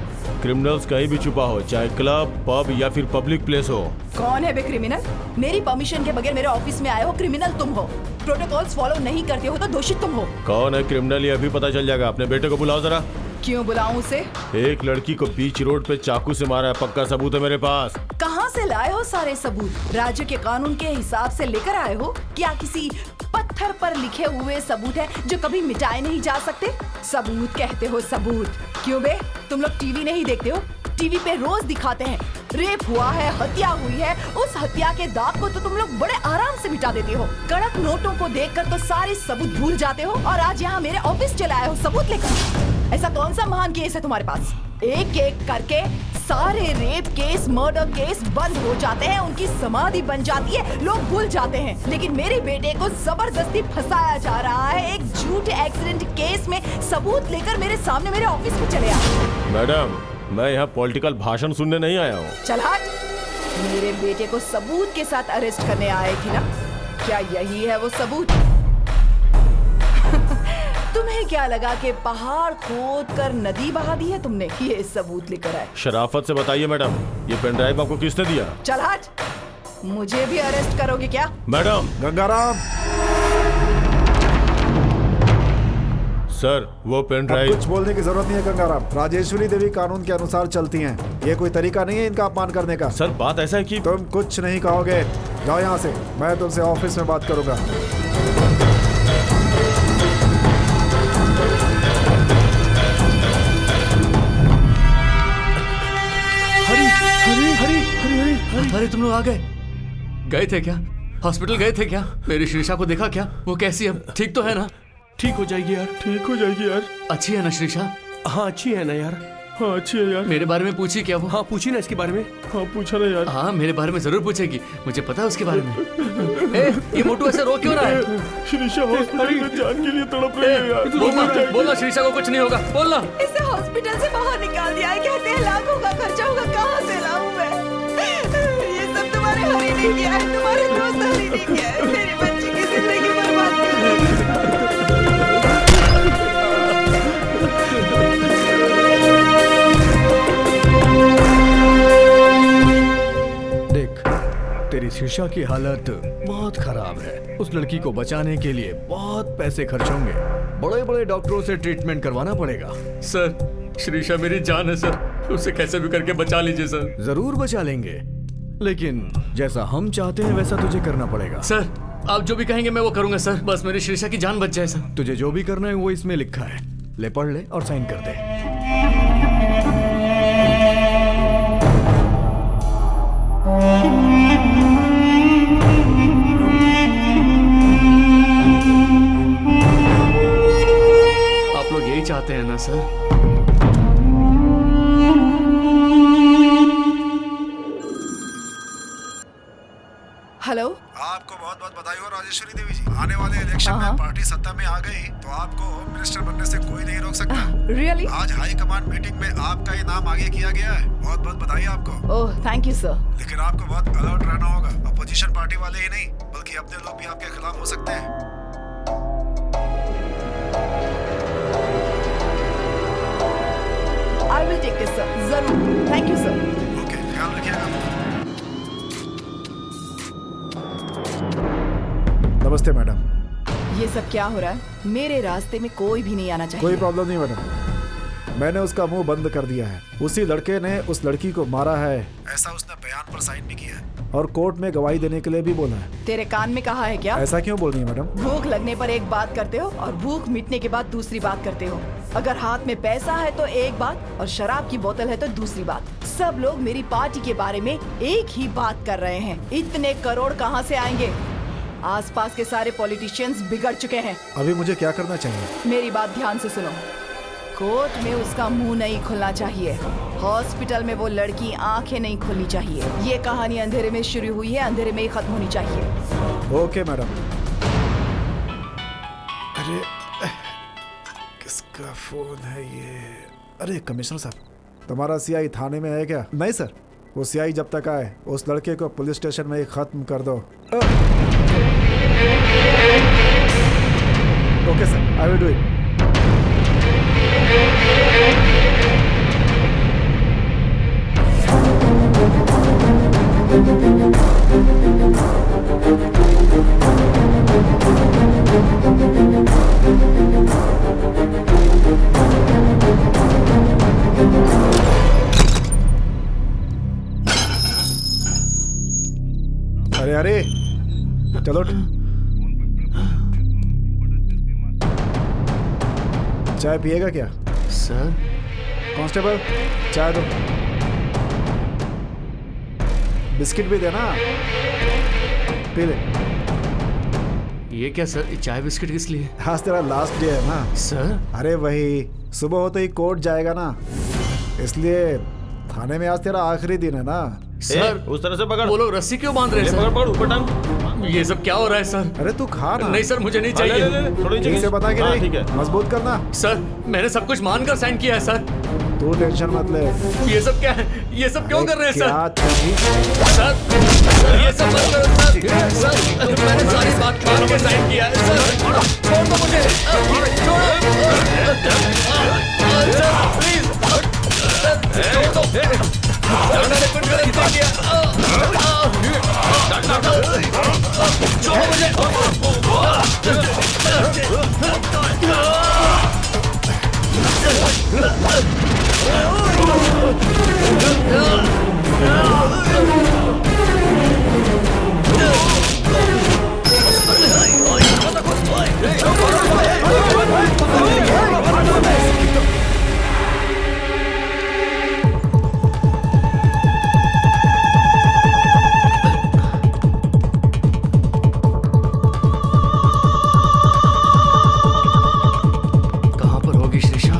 क्रिमिनल्स कहीं भी छुपा हो, चाहे क्लब, पब या फिर पब्लिक प्लेस हो। कौन है बे क्रिमिनल? मेरी परमिशन के बगैर मेरे ऑफिस में आए हो, क्रिमिनल तुम हो। प्रोटोकॉल्स फॉलो नहीं करते हो तो दोषी तुम हो। कौन है क्रिमिनल ये अभी पता चल जाएगा। अपने बेटे को बुलाओ जरा। क्यों बुलाऊं उसे? एक लड़की को बीच रोड पे चाकू से मारा है, पक्का सबूत है मेरे पास। कहाँ से लाए हो सारे सबूत? राज्य के कानून के हिसाब से लेकर आए हो? क्या किसी पत्थर पर लिखे हुए सबूत है जो कभी मिटाए नहीं जा सकते? सबूत कहते हो सबूत? क्यों बे, तुम लोग टीवी नहीं देखते हो? टीवी पे रोज दिखाते हैं रेप हुआ है, हत्या हुई है। उस हत्या के दाग को तो तुम लोग बड़े आराम से मिटा देते हो। कड़क नोटों को देखकर तो सारे सबूत भूल जाते हो और आज यहाँ मेरे ऑफिस चले आए हो सबूत लेकर। ऐसा कौन सा महान केस है तुम्हारे पास? एक एक करके सारे रेप केस, मर्डर केस बंद हो जाते हैं, उनकी समाधि बन जाती है, लोग भूल जाते हैं। लेकिन मेरे बेटे को जबरदस्ती फंसाया जा रहा है एक झूठे एक्सीडेंट केस में। सबूत लेकर मेरे सामने मेरे ऑफिस में चले आए। मैडम, मैं यहाँ पॉलिटिकल भाषण सुनने नहीं आया हूँ। चल हट। मेरे बेटे को सबूत के साथ अरेस्ट करने आए थे ना? क्या यही है वो सबूत? तुम्हें क्या लगा कि पहाड़ खोद कर नदी बहा दी है तुमने? ये सबूत लेकर आए। शराफत से बताइए मैडम, ये पेन ड्राइव आपको किसने दिया? चल हट। मुझे भी अरेस्ट करोगे क्या? मैडम। गंगाराम। सर, वो पेन ड्राइव। कुछ बोलने की जरूरत नहीं है गंगाराम। राजेश्वरी देवी कानून के अनुसार चलती हैं। ये कोई तरीका नहीं है इनका अपमान करने का। सर, बात ऐसा है कि तुम कुछ नहीं कहोगे। जाओ यहाँ से, मैं तुमसे ऑफिस में बात करूंगा। अरे तुम लोग आ गए थे क्या? हॉस्पिटल गए थे क्या? मेरी श्रीषा को देखा क्या? वो कैसी है? ठीक तो है ना? ठीक हो जाएगी यार, ठीक हो जाएगी यार। अच्छी है ना श्रीषा? हाँ अच्छी है ना यार। हाँ अच्छी है यार। मेरे बारे में पूछी क्या वो? हाँ पूछी ना इसके बारे में। हाँ पूछा ना यार। हाँ मेरे बारे में जरूर पूछेगी, मुझे पता है उसके बारे में। ए, ये मोटू ऐसे रो क्यों रहा है? श्रीषा हॉस्पिटल में जान के लिए तड़प रही है यार। बोलना श्रीषा को कुछ नहीं होगा, बोलना। इसे हॉस्पिटल से बाहर निकाल दिया है, कहते हैं लाखों का खर्चा होगा, कहाँ से लाऊं मैं? ये सब तुम्हारे हरी ने किया है, तुम्हारे दोस्त हरी ने किया है। मेरी बच्ची की जिंदगी बर्बाद कर दी। देख, तेरी हमारी शीशा की हालत बहुत खराब है। उस लड़की को बचाने के लिए बहुत पैसे खर्च होंगे। बड़े बड़े डॉक्टरों से ट्रीटमेंट करवाना पड़ेगा। सर श्रीषा मेरी जान है सर, उसे कैसे भी करके बचा लीजिए सर। जरूर बचा लेंगे, लेकिन जैसा हम चाहते हैं वैसा तुझे करना पड़ेगा। सर आप जो भी कहेंगे मैं वो करूंगा सर, बस मेरी श्रीषा की जान बच जाए सर। तुझे जो भी करना है वो इसमें लिखा है, ले पढ़ ले और साइन कर दे। आप लोग यही चाहते हैं ना सर? हेलो। आपको बहुत बहुत बधाई हो राजेश्वरी देवी जी। आने वाले इलेक्शन में पार्टी सत्ता में आ गई तो आपको होम मिनिस्टर बनने से कोई नहीं रोक सकता। रियली? आज हाई कमांड मीटिंग में आपका ये नाम आगे किया गया है। बहुत बहुत बधाई आपको। Oh thank you sir. लेकिन आपको बहुत अलर्ट रहना होगा। अपोजिशन पार्टी वाले ही नहीं बल्कि अपने लोग भी आपके खिलाफ हो सकते हैं। I will take this sir, जरूर। Thank you sir. ओके, ख्याल रखिएगा। नमस्ते मैडम। ये सब क्या हो रहा है? मेरे रास्ते में कोई भी नहीं आना चाहिए। कोई प्रॉब्लम नहीं मैडम, मैंने उसका मुंह बंद कर दिया है। उसी लड़के ने उस लड़की को मारा है, ऐसा उसने बयान पर साइन भी किया है और कोर्ट में गवाही देने के लिए भी बोला है। तेरे कान में कहा है क्या? ऐसा क्यों बोल रही है मैडम? भूख लगने पर एक बात करते हो और भूख मिटने के बाद दूसरी बात करते हो। अगर हाथ में पैसा है तो एक बात और शराब की बोतल है तो दूसरी बात। सब लोग मेरी पार्टी के बारे में एक ही बात कर रहे हैं। इतने करोड़ कहाँ से आएंगे? आसपास के सारे पॉलिटिशियंस बिगड़ चुके हैं। अभी मुझे क्या करना चाहिए? मेरी बात ध्यान से सुनो। कोर्ट में उसका मुंह नहीं खुलना चाहिए, हॉस्पिटल में वो लड़की आंखें नहीं खोलनी चाहिए। ये कहानी अंधेरे में शुरू हुई है, अंधेरे में ही खत्म होनी चाहिए। Okay madam. अरे किसका फोन है ये? अरे कमिश्नर साहब, तुम्हारा सीआई थाने में है क्या? नहीं सर, वो सीआई जब तक आए उस लड़के को पुलिस स्टेशन में ही खत्म कर दो। Okay sir, I will do it. अरे अरे चलो, चाय पिएगा क्या? सर कांस्टेबल, चाय दो। बिस्किट भी देना, पी ले। ये क्या सर, चाय बिस्किट किस लिए? आज तेरा लास्ट डे है ना सर? अरे वही, सुबह होते ही कोर्ट जाएगा ना, इसलिए थाने में आज तेरा आखिरी दिन है ना। सर उस तरह से पकड़। वो लोग रस्सी क्यों बांध रहे हैं पकड़ सर? पकड़, ऊपर टांग। ये सब क्या हो रहा है सर? अरे तू खा ना। नहीं सर, मुझे नहीं ले, ले, ले, चाहिए। थोड़ी ठीक से बता के हाँ, नहीं, ठीक है। मजबूत करना। सर मैंने सब कुछ मानकर साइन किया है सर। तू टेंशन मत ले। ये सब क्या है? ये सब क्यों कर रहे हैं सर? क्या चीज़? सर सर ये सब मत करो सर। सर मैंने सारी बात मान के साइन किया है सर। छोड़ दो मुझे, छोड़ो सर, प्लीज छोड़ दो। सर मैंने कुछ गलत नहीं किया। छोड़ो मुझे। कहाँ पर होगी श्रीषा?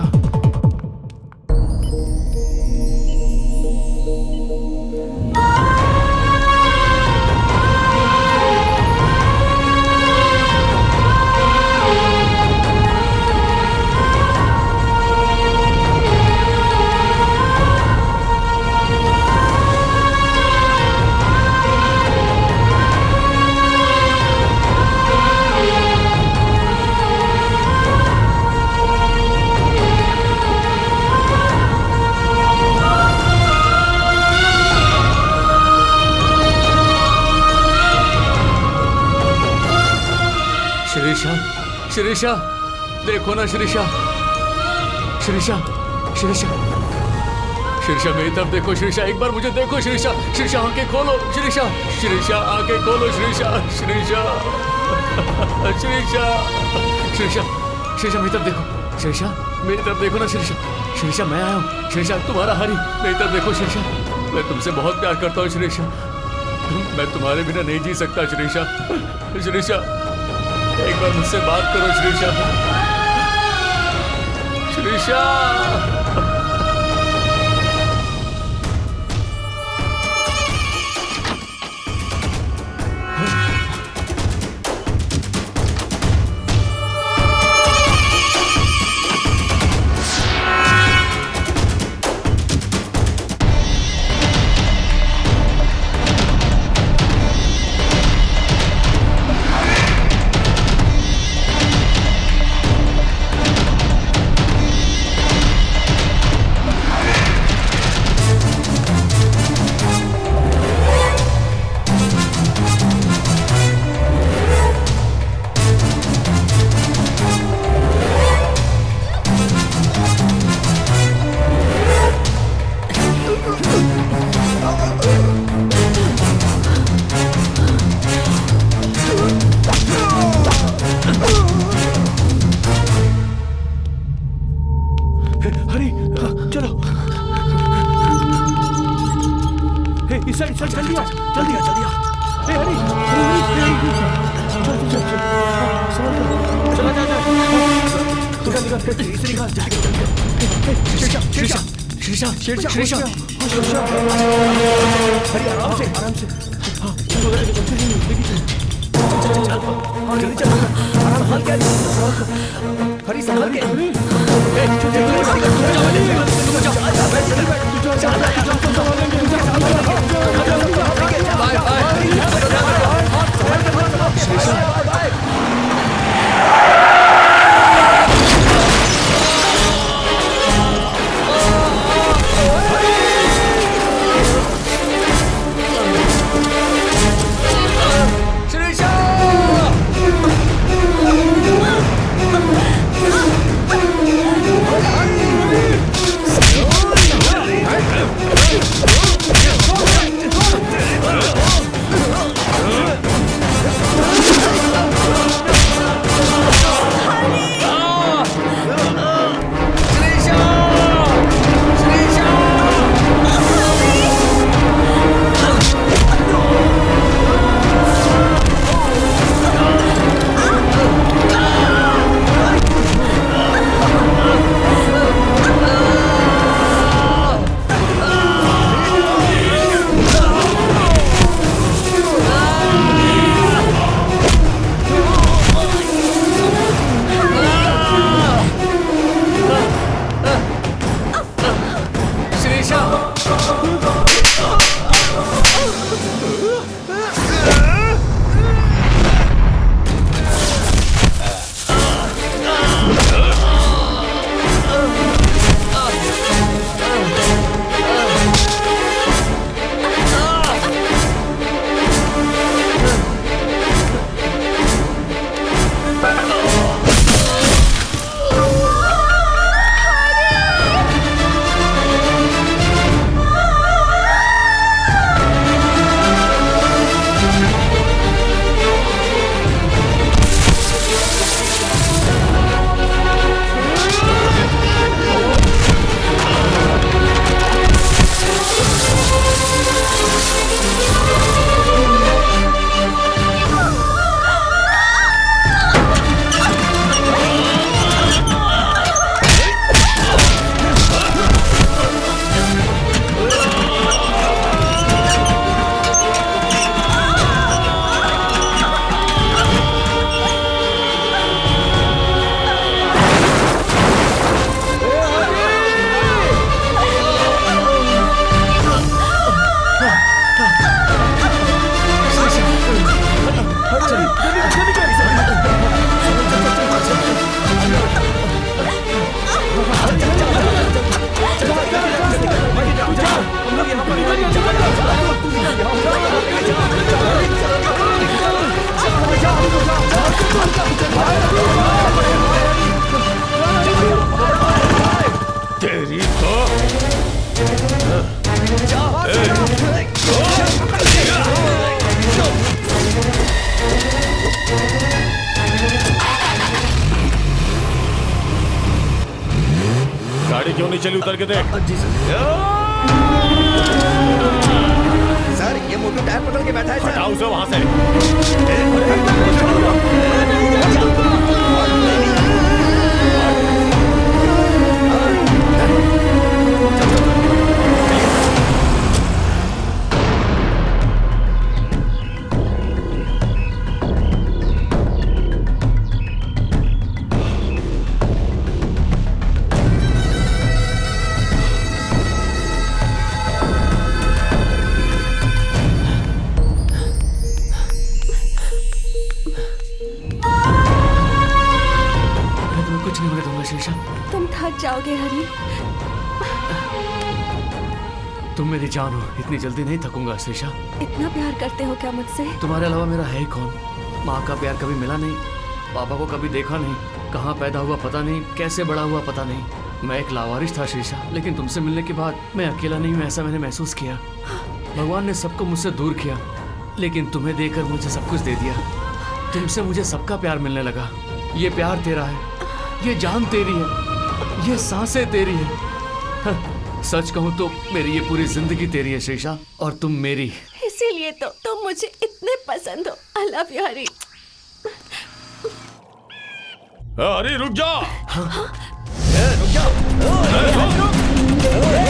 शिरीषा, देखो ना शिरीषा, शिरीषा, शिरीषा, शिरीषा मेरी तरफ देखो शिरीषा, एक बार मुझे देखो शिरीषा, शिरीषा आंखें खोलो शिरीषा, शिरीषा आंखें खोलो शिरीषा, शिरीषा, शिरीषा, शिरीषा, शिरीषा मेरी तरफ देखो, शिरीषा मेरी तरफ देखो ना शिरीषा, शिरीषा मैं आया हूँ, शिरीषा तुम्हारा हरी, मेरी तरफ देखो शिरीषा, मैं तुमसे बहुत प्यार करता हूँ शिरीषा, मैं तुम्हारे बिना नहीं जी सकता शिरीषा, शिरीषा एक बार मुझसे बात करो शिरीषा, शिरीषा। हरी, चलो। हे, इस साइड जल्दी आ, जल्दी आ, जल्दी आ। हे, हरी, चल, चल, चल, संभाल कर, चला जा, निकाल, इसे निकाल, शिरीषा, शिरीषा, शिरीषा, शिरीषा, हरी आराम से, हाँ, चल, जल्दी चल, आराम से, हरी संभाल के, शिरीषा गाड़ी क्यों नहीं चली, उतर के देख। जी सर। सर ये मोटू टायर पकड़ के बैठा है सर। हटाओ उसे वहां से। मैं तुम्हें कुछ नहीं होने दूंगा शीशा। तुम थक जाओगे हरी। तुम मेरी जान हो, इतनी जल्दी नहीं थकूंगा शीशा। इतना प्यार करते हो क्या मुझसे? तुम्हारे अलावा मेरा है ही कौन? माँ का प्यार कभी मिला नहीं, पापा को कभी देखा नहीं, कहाँ पैदा हुआ पता नहीं, कैसे बड़ा हुआ पता नहीं। मैं एक लावारिस था शीशा, लेकिन तुमसे मिलने के बाद मैं अकेला नहीं हूँ, ऐसा मैंने महसूस किया। भगवान ने सबको मुझसे दूर किया, लेकिन तुम्हें देकर मुझे सब कुछ दे दिया। तुमसे मुझे सबका प्यार मिलने लगा। ये प्यार तेरा है, ये जान तेरी है, ये सांसें तेरी है। सच कहूँ तो मेरी ये पूरी जिंदगी तेरी है शीशा, और तुम मेरी। इसीलिए तो तुम मुझे इतने पसंद हो। आई लव यू हरी। अरे रुक जा। रुक जा।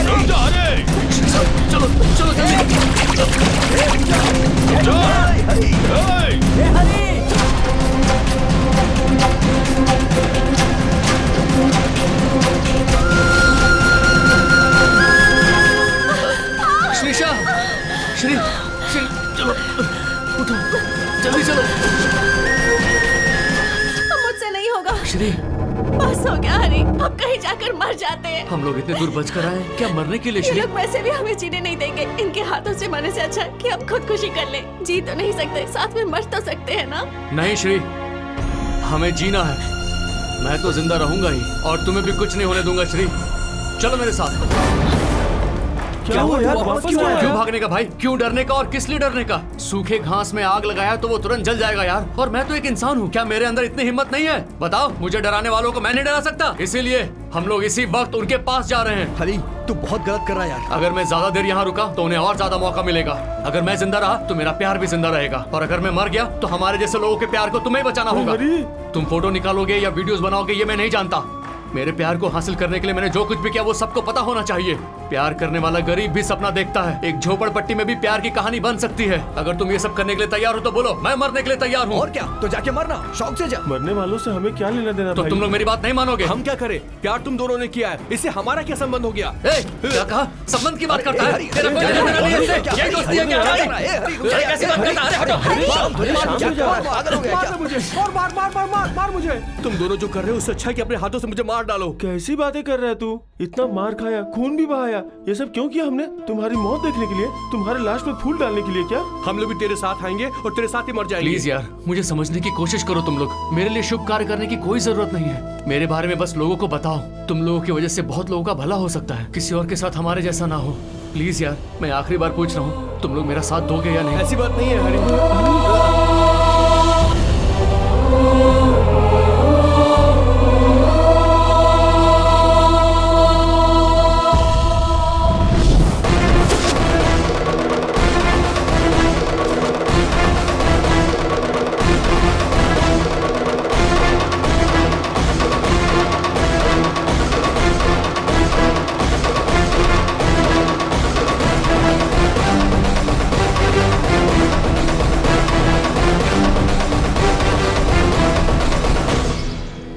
रुक जा। अरे चलो चलो शीशा, श्री श्री चलो उठो, जल्दी चलो। अब मुझसे नहीं होगा। श्री बस हो गया हरी, अब कहीं जाकर मर जाते हैं। हम लोग इतने दूर बच कर आए, क्या मरने के लिए? ये श्री लोग वैसे भी हमें जीने नहीं देंगे। इनके हाथों से मरने से अच्छा है कि हम खुदकुशी कर ले। जी तो नहीं सकते, साथ में मर तो सकते हैं ना। नहीं श्री, हमें जीना है। मैं तो जिंदा रहूंगा ही, और तुम्हें भी कुछ नहीं होने दूंगा श्री। चलो मेरे साथ। क्या हुआ यार, वापस क्यों आया? क्यों भागने का भाई? क्यों डरने का, और किस लिए डरने का? सूखे घास में आग लगाया तो वो तुरंत जल जाएगा यार, और मैं तो एक इंसान हूँ। क्या मेरे अंदर इतनी हिम्मत नहीं है? बताओ, मुझे डराने वालों को मैं नहीं डरा सकता। इसीलिए हम लोग इसी वक्त उनके पास जा रहे हैं। हरी तू बहुत गलत कर रहा है यार। अगर मैं ज्यादा देर यहाँ रुका तो उन्हें और ज्यादा मौका मिलेगा। अगर मैं जिंदा रहा तो मेरा प्यार भी जिंदा रहेगा, और अगर मैं मर गया तो हमारे जैसे लोगों के प्यार को तुम्हें बचाना होगा। तुम फोटो निकालोगे या वीडियोस बनाओगे ये मैं नहीं जानता। मेरे प्यार को हासिल करने के लिए मैंने जो कुछ भी किया वो सबको पता होना चाहिए। प्यार करने वाला गरीब भी सपना देखता है। एक झोपड़पट्टी में भी प्यार की कहानी बन सकती है। अगर तुम ये सब करने के लिए तैयार हो तो बोलो, मैं मरने के लिए तैयार हूँ। और क्या, तो जाके मरना, शौक से जा। मरने वालों से हमें क्या लेना देना तो भाई? तुम लोग मेरी बात नहीं मानोगे। हम क्या करें? प्यार तुम दोनों ने किया है, इससे हमारा क्या संबंध हो गया? ए, क्या कहा? संबंध की बात करता है? तेरा कोई लेना देना नहीं है इससे। यही दोस्ती है क्या? अरे कैसी बात करता है? अरे हटो। मार मुझे। तुम दोनों जो कर रहे हो उससे अच्छा है कि अपने हाथों से मुझे मार डालो। कैसी बातें कर रहा है तू? इतना मार खाया, खून भी बहाया, ये सब क्यों किया हमने? तुम्हारी मौत देखने के लिए, तुम्हारे लाश पे फूल डालने के लिए क्या? हम लोग भी तेरे साथ आएंगे और तेरे साथ ही मर जाएंगे। प्लीज यार, मुझे समझने की कोशिश करो तुम लोग। मेरे लिए शुभ कार्य करने की कोई जरूरत नहीं है। मेरे बारे में बस लोगों को बताओ। तुम लोगों की वजह से बहुत लोगों का भला हो सकता है, किसी और के साथ हमारे जैसा ना हो। प्लीज यार, मैं आखिरी बार पूछ रहा हूँ, तुम लोग मेरा साथ दोगे या नहीं? ऐसी बात नहीं है हरी।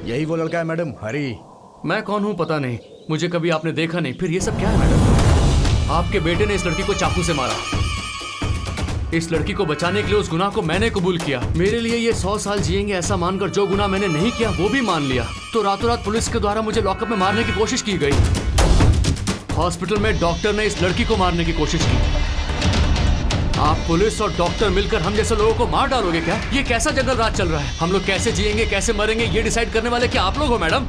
यही वो लड़का है मैडम, हरी। मैं कौन हूँ पता नहीं, मुझे कभी आपने देखा नहीं, फिर ये सब क्या है मैडम? आपके बेटे ने इस लड़की को चाकू से मारा। इस लड़की को बचाने के लिए उस गुनाह को मैंने कबूल किया। मेरे लिए ये 100 साल जिएंगे ऐसा मानकर जो गुनाह मैंने नहीं किया वो भी मान लिया। तो रातों रात पुलिस के द्वारा मुझे लॉकअप में मारने की कोशिश की गई। हॉस्पिटल में डॉक्टर ने इस लड़की को मारने की कोशिश की। आप पुलिस और डॉक्टर मिलकर हम जैसे लोगों को मार डालोगे क्या? ये कैसा जंगल राज चल रहा है? हम लोग कैसे जिएंगे, कैसे मरेंगे, ये डिसाइड करने वाले क्या आप लोग हो मैडम?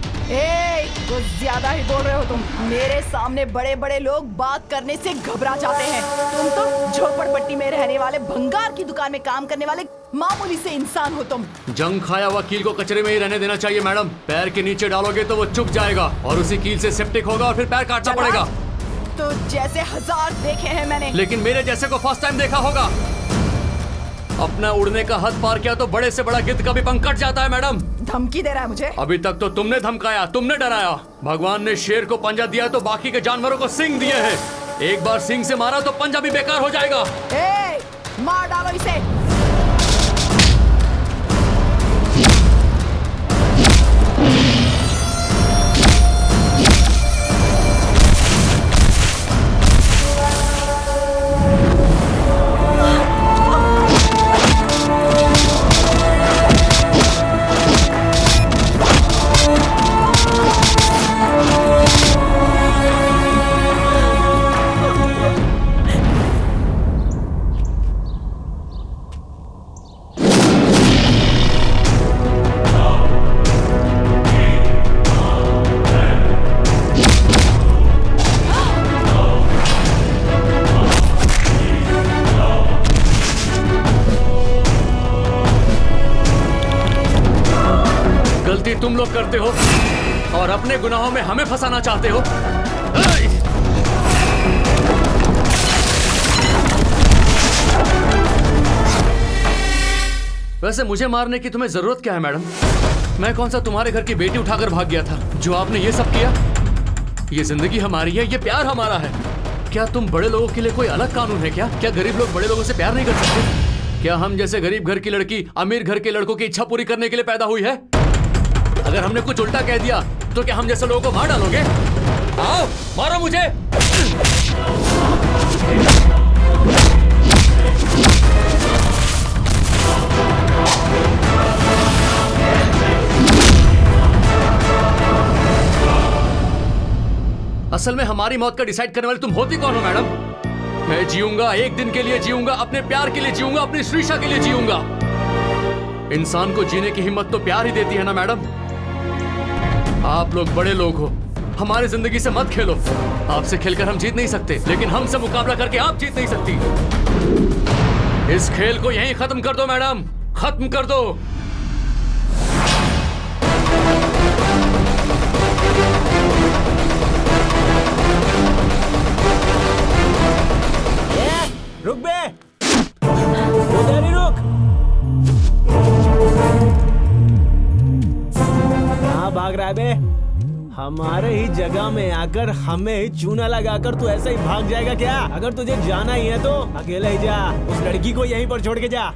कुछ ज्यादा ही बोल रहे हो तुम। मेरे सामने बड़े बड़े लोग बात करने से घबरा जाते हैं। तुम तो झोपड़पट्टी में रहने वाले भंगार की दुकान में काम करने वाले मामूली से इंसान हो तुम। जंग खाया हुआ कील को कचरे में ही रहने देना चाहिए मैडम। पैर के नीचे डालोगे तो वो चुभ जाएगा और उसी कील से सेप्टिक होगा और फिर पैर काटना पड़ेगा। तो जैसे हजार देखे हैं मैंने, लेकिन मेरे जैसे को फर्स्ट टाइम देखा होगा। अपना उड़ने का हद पार किया तो बड़े से बड़ा गिद्ध का भी पंख कट जाता है मैडम। धमकी दे रहा है मुझे? अभी तक तो तुमने धमकाया, तुमने डराया। भगवान ने शेर को पंजा दिया तो बाकी के जानवरों को सींग दिए हैं। एक बार सींग से मारा तो पंजा भी बेकार हो जाएगा। मार डालो इसे। तुम लोग करते हो और अपने गुनाहों में हमें फंसाना चाहते हो। वैसे मुझे मारने की तुम्हें जरूरत क्या है मैडम? मैं कौन सा तुम्हारे घर की बेटी उठाकर भाग गया था जो आपने ये सब किया? ये जिंदगी हमारी है, ये प्यार हमारा है। क्या तुम बड़े लोगों के लिए कोई अलग कानून है क्या? क्या गरीब लोग बड़े लोगों से प्यार नहीं कर सकते? क्या हम जैसे गरीब घर की लड़की अमीर घर के लड़कों की इच्छा पूरी करने के लिए पैदा हुई है? अगर हमने कुछ उल्टा कह दिया तो क्या हम जैसे लोगों को मार डालोगे? आओ मारो मुझे। असल में हमारी मौत का डिसाइड करने वाले तुम होती कौन हो मैडम? मैं जीऊंगा, एक दिन के लिए जीऊंगा, अपने प्यार के लिए जीऊंगा, अपनी श्रीषा के लिए जीऊंगा। इंसान को जीने की हिम्मत तो प्यार ही देती है ना मैडम। आप लोग बड़े लोग हो, हमारी जिंदगी से मत खेलो। आपसे खेलकर हम जीत नहीं सकते, लेकिन हमसे मुकाबला करके आप जीत नहीं सकती। इस खेल को यहीं खत्म कर दो मैडम, खत्म कर दो। रुक बे, उधर ही रुक। कहाँ भाग रहा है बे? हमारे ही जगह में आकर हमें ही चूना लगाकर तू ऐसे ही भाग जाएगा क्या? अगर तुझे जाना ही है तो अकेला ही जा, उस लड़की को यहीं पर छोड़ के जा।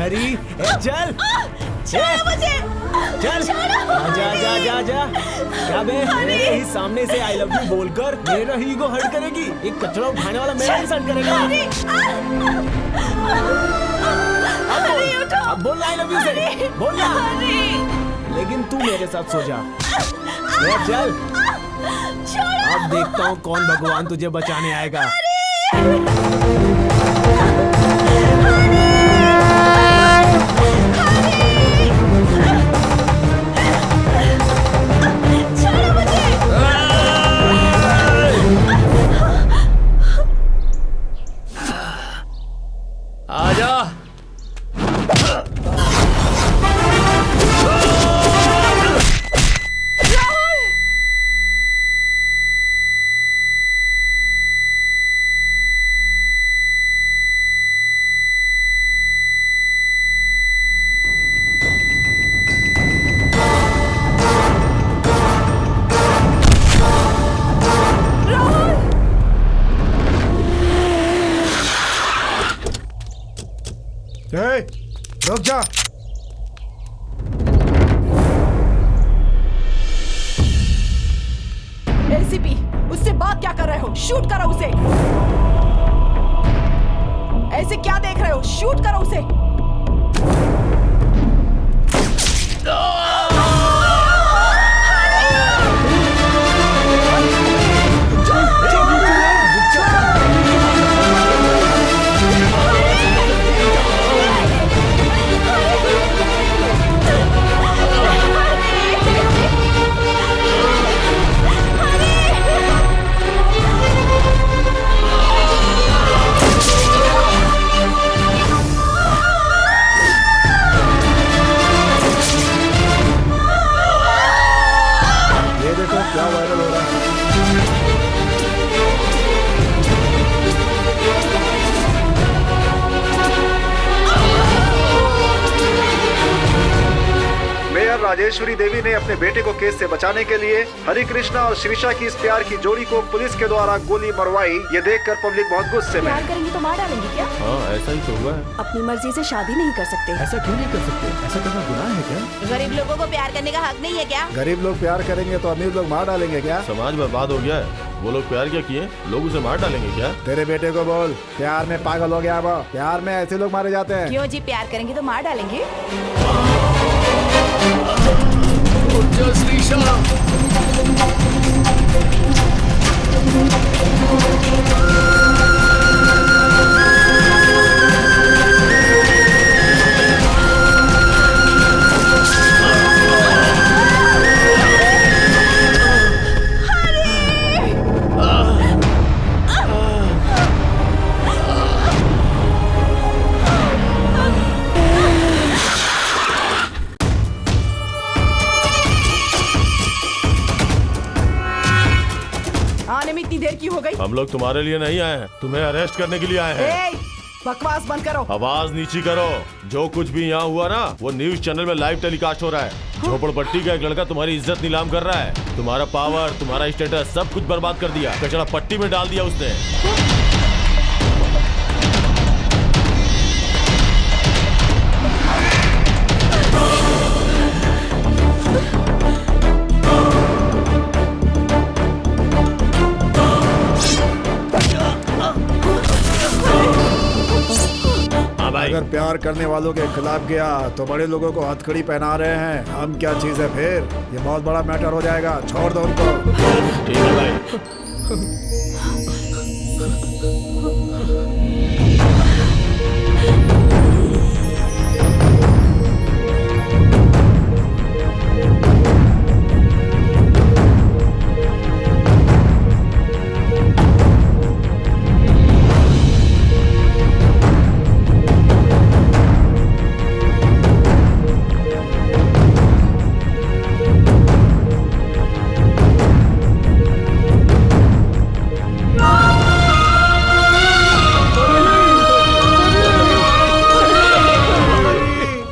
हरी चल छोड़ो मुझे। चल जा जा जा जा। क्या बे मेरे ही सामने से आई लव यू बोलकर मेरा ही ईगो हर्ट करेगी? एक कचरा उठाने वाला मेरा इंसल्ट करेगा? अब बोल आई लव यू से बोल ना। लेकिन तू मेरे साथ सो जा। चल अब देखता हूँ कौन भगवान तुझे बचाने आएगा। आजा। रुक जा। एसीपी, उससे बात क्या कर रहे हो? शूट करो उसे। ऐसे क्या देख रहे हो? शूट करो उसे। क्या वायरल हो रहा है? मेयर राजेश्वरी देवी ने अपने बेटे को केस से बचाने के लिए हरि कृष्णा और श्रीषा की इस प्यार की जोड़ी को पुलिस के द्वारा गोली मरवाई। ये देखकर पब्लिक बहुत गुस्से में। प्यार करेंगे तो मार डालेंगे क्या? हाँ ऐसा ही तो हुआ है। अपनी मर्जी से शादी नहीं कर सकते। ऐसा क्यों नहीं कर सकते? ऐसा करना गुनाह है क्या? गरीब लोगों को प्यार करने का हक नहीं है क्या? गरीब लोग प्यार करेंगे तो अमीर लोग मार डालेंगे क्या? समाज बर्बाद हो गया है। वो लोग प्यार क्या किए? लोग उसे मार डालेंगे क्या? तेरे बेटे को बोल प्यार में पागल हो गया वो। प्यार में ऐसे लोग मारे जाते हैं। क्यों जी? प्यार करेंगे तो मार डालेंगे। श्रीषा हम लोग तुम्हारे लिए नहीं आए हैं, तुम्हें अरेस्ट करने के लिए आए हैं। बकवास बंद करो। आवाज नीची करो। जो कुछ भी यहाँ हुआ ना वो न्यूज चैनल में लाइव टेलीकास्ट हो रहा है। झोपड़पट्टी का एक लड़का तुम्हारी इज्जत नीलाम कर रहा है। तुम्हारा पावर, तुम्हारा स्टेटस सब कुछ बर्बाद कर दिया। कचरा पट्टी में डाल दिया उसने। अगर प्यार करने वालों के खिलाफ गया तो बड़े लोगों को हथकड़ी पहना रहे हैं। हम क्या चीज है फिर? ये बहुत बड़ा मैटर हो जाएगा। छोड़ दो उनको। ठीक है भाई।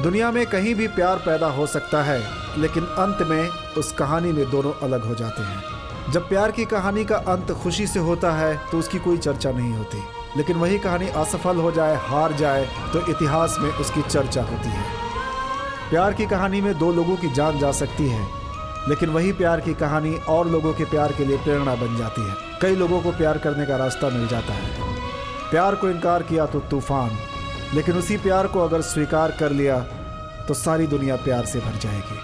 दुनिया में कहीं भी प्यार पैदा हो सकता है, लेकिन अंत में उस कहानी में दोनों अलग हो जाते हैं। जब प्यार की कहानी का अंत खुशी से होता है तो उसकी कोई चर्चा नहीं होती, लेकिन वही कहानी असफल हो जाए, हार जाए, तो इतिहास में उसकी चर्चा होती है। प्यार की कहानी में दो लोगों की जान जा सकती है, लेकिन वही प्यार की कहानी और लोगों के प्यार के लिए प्रेरणा बन जाती है। कई लोगों को प्यार करने का रास्ता मिल जाता है। प्यार को इनकार किया तो तूफान, लेकिन उसी प्यार को अगर स्वीकार कर लिया तो सारी दुनिया प्यार से भर जाएगी।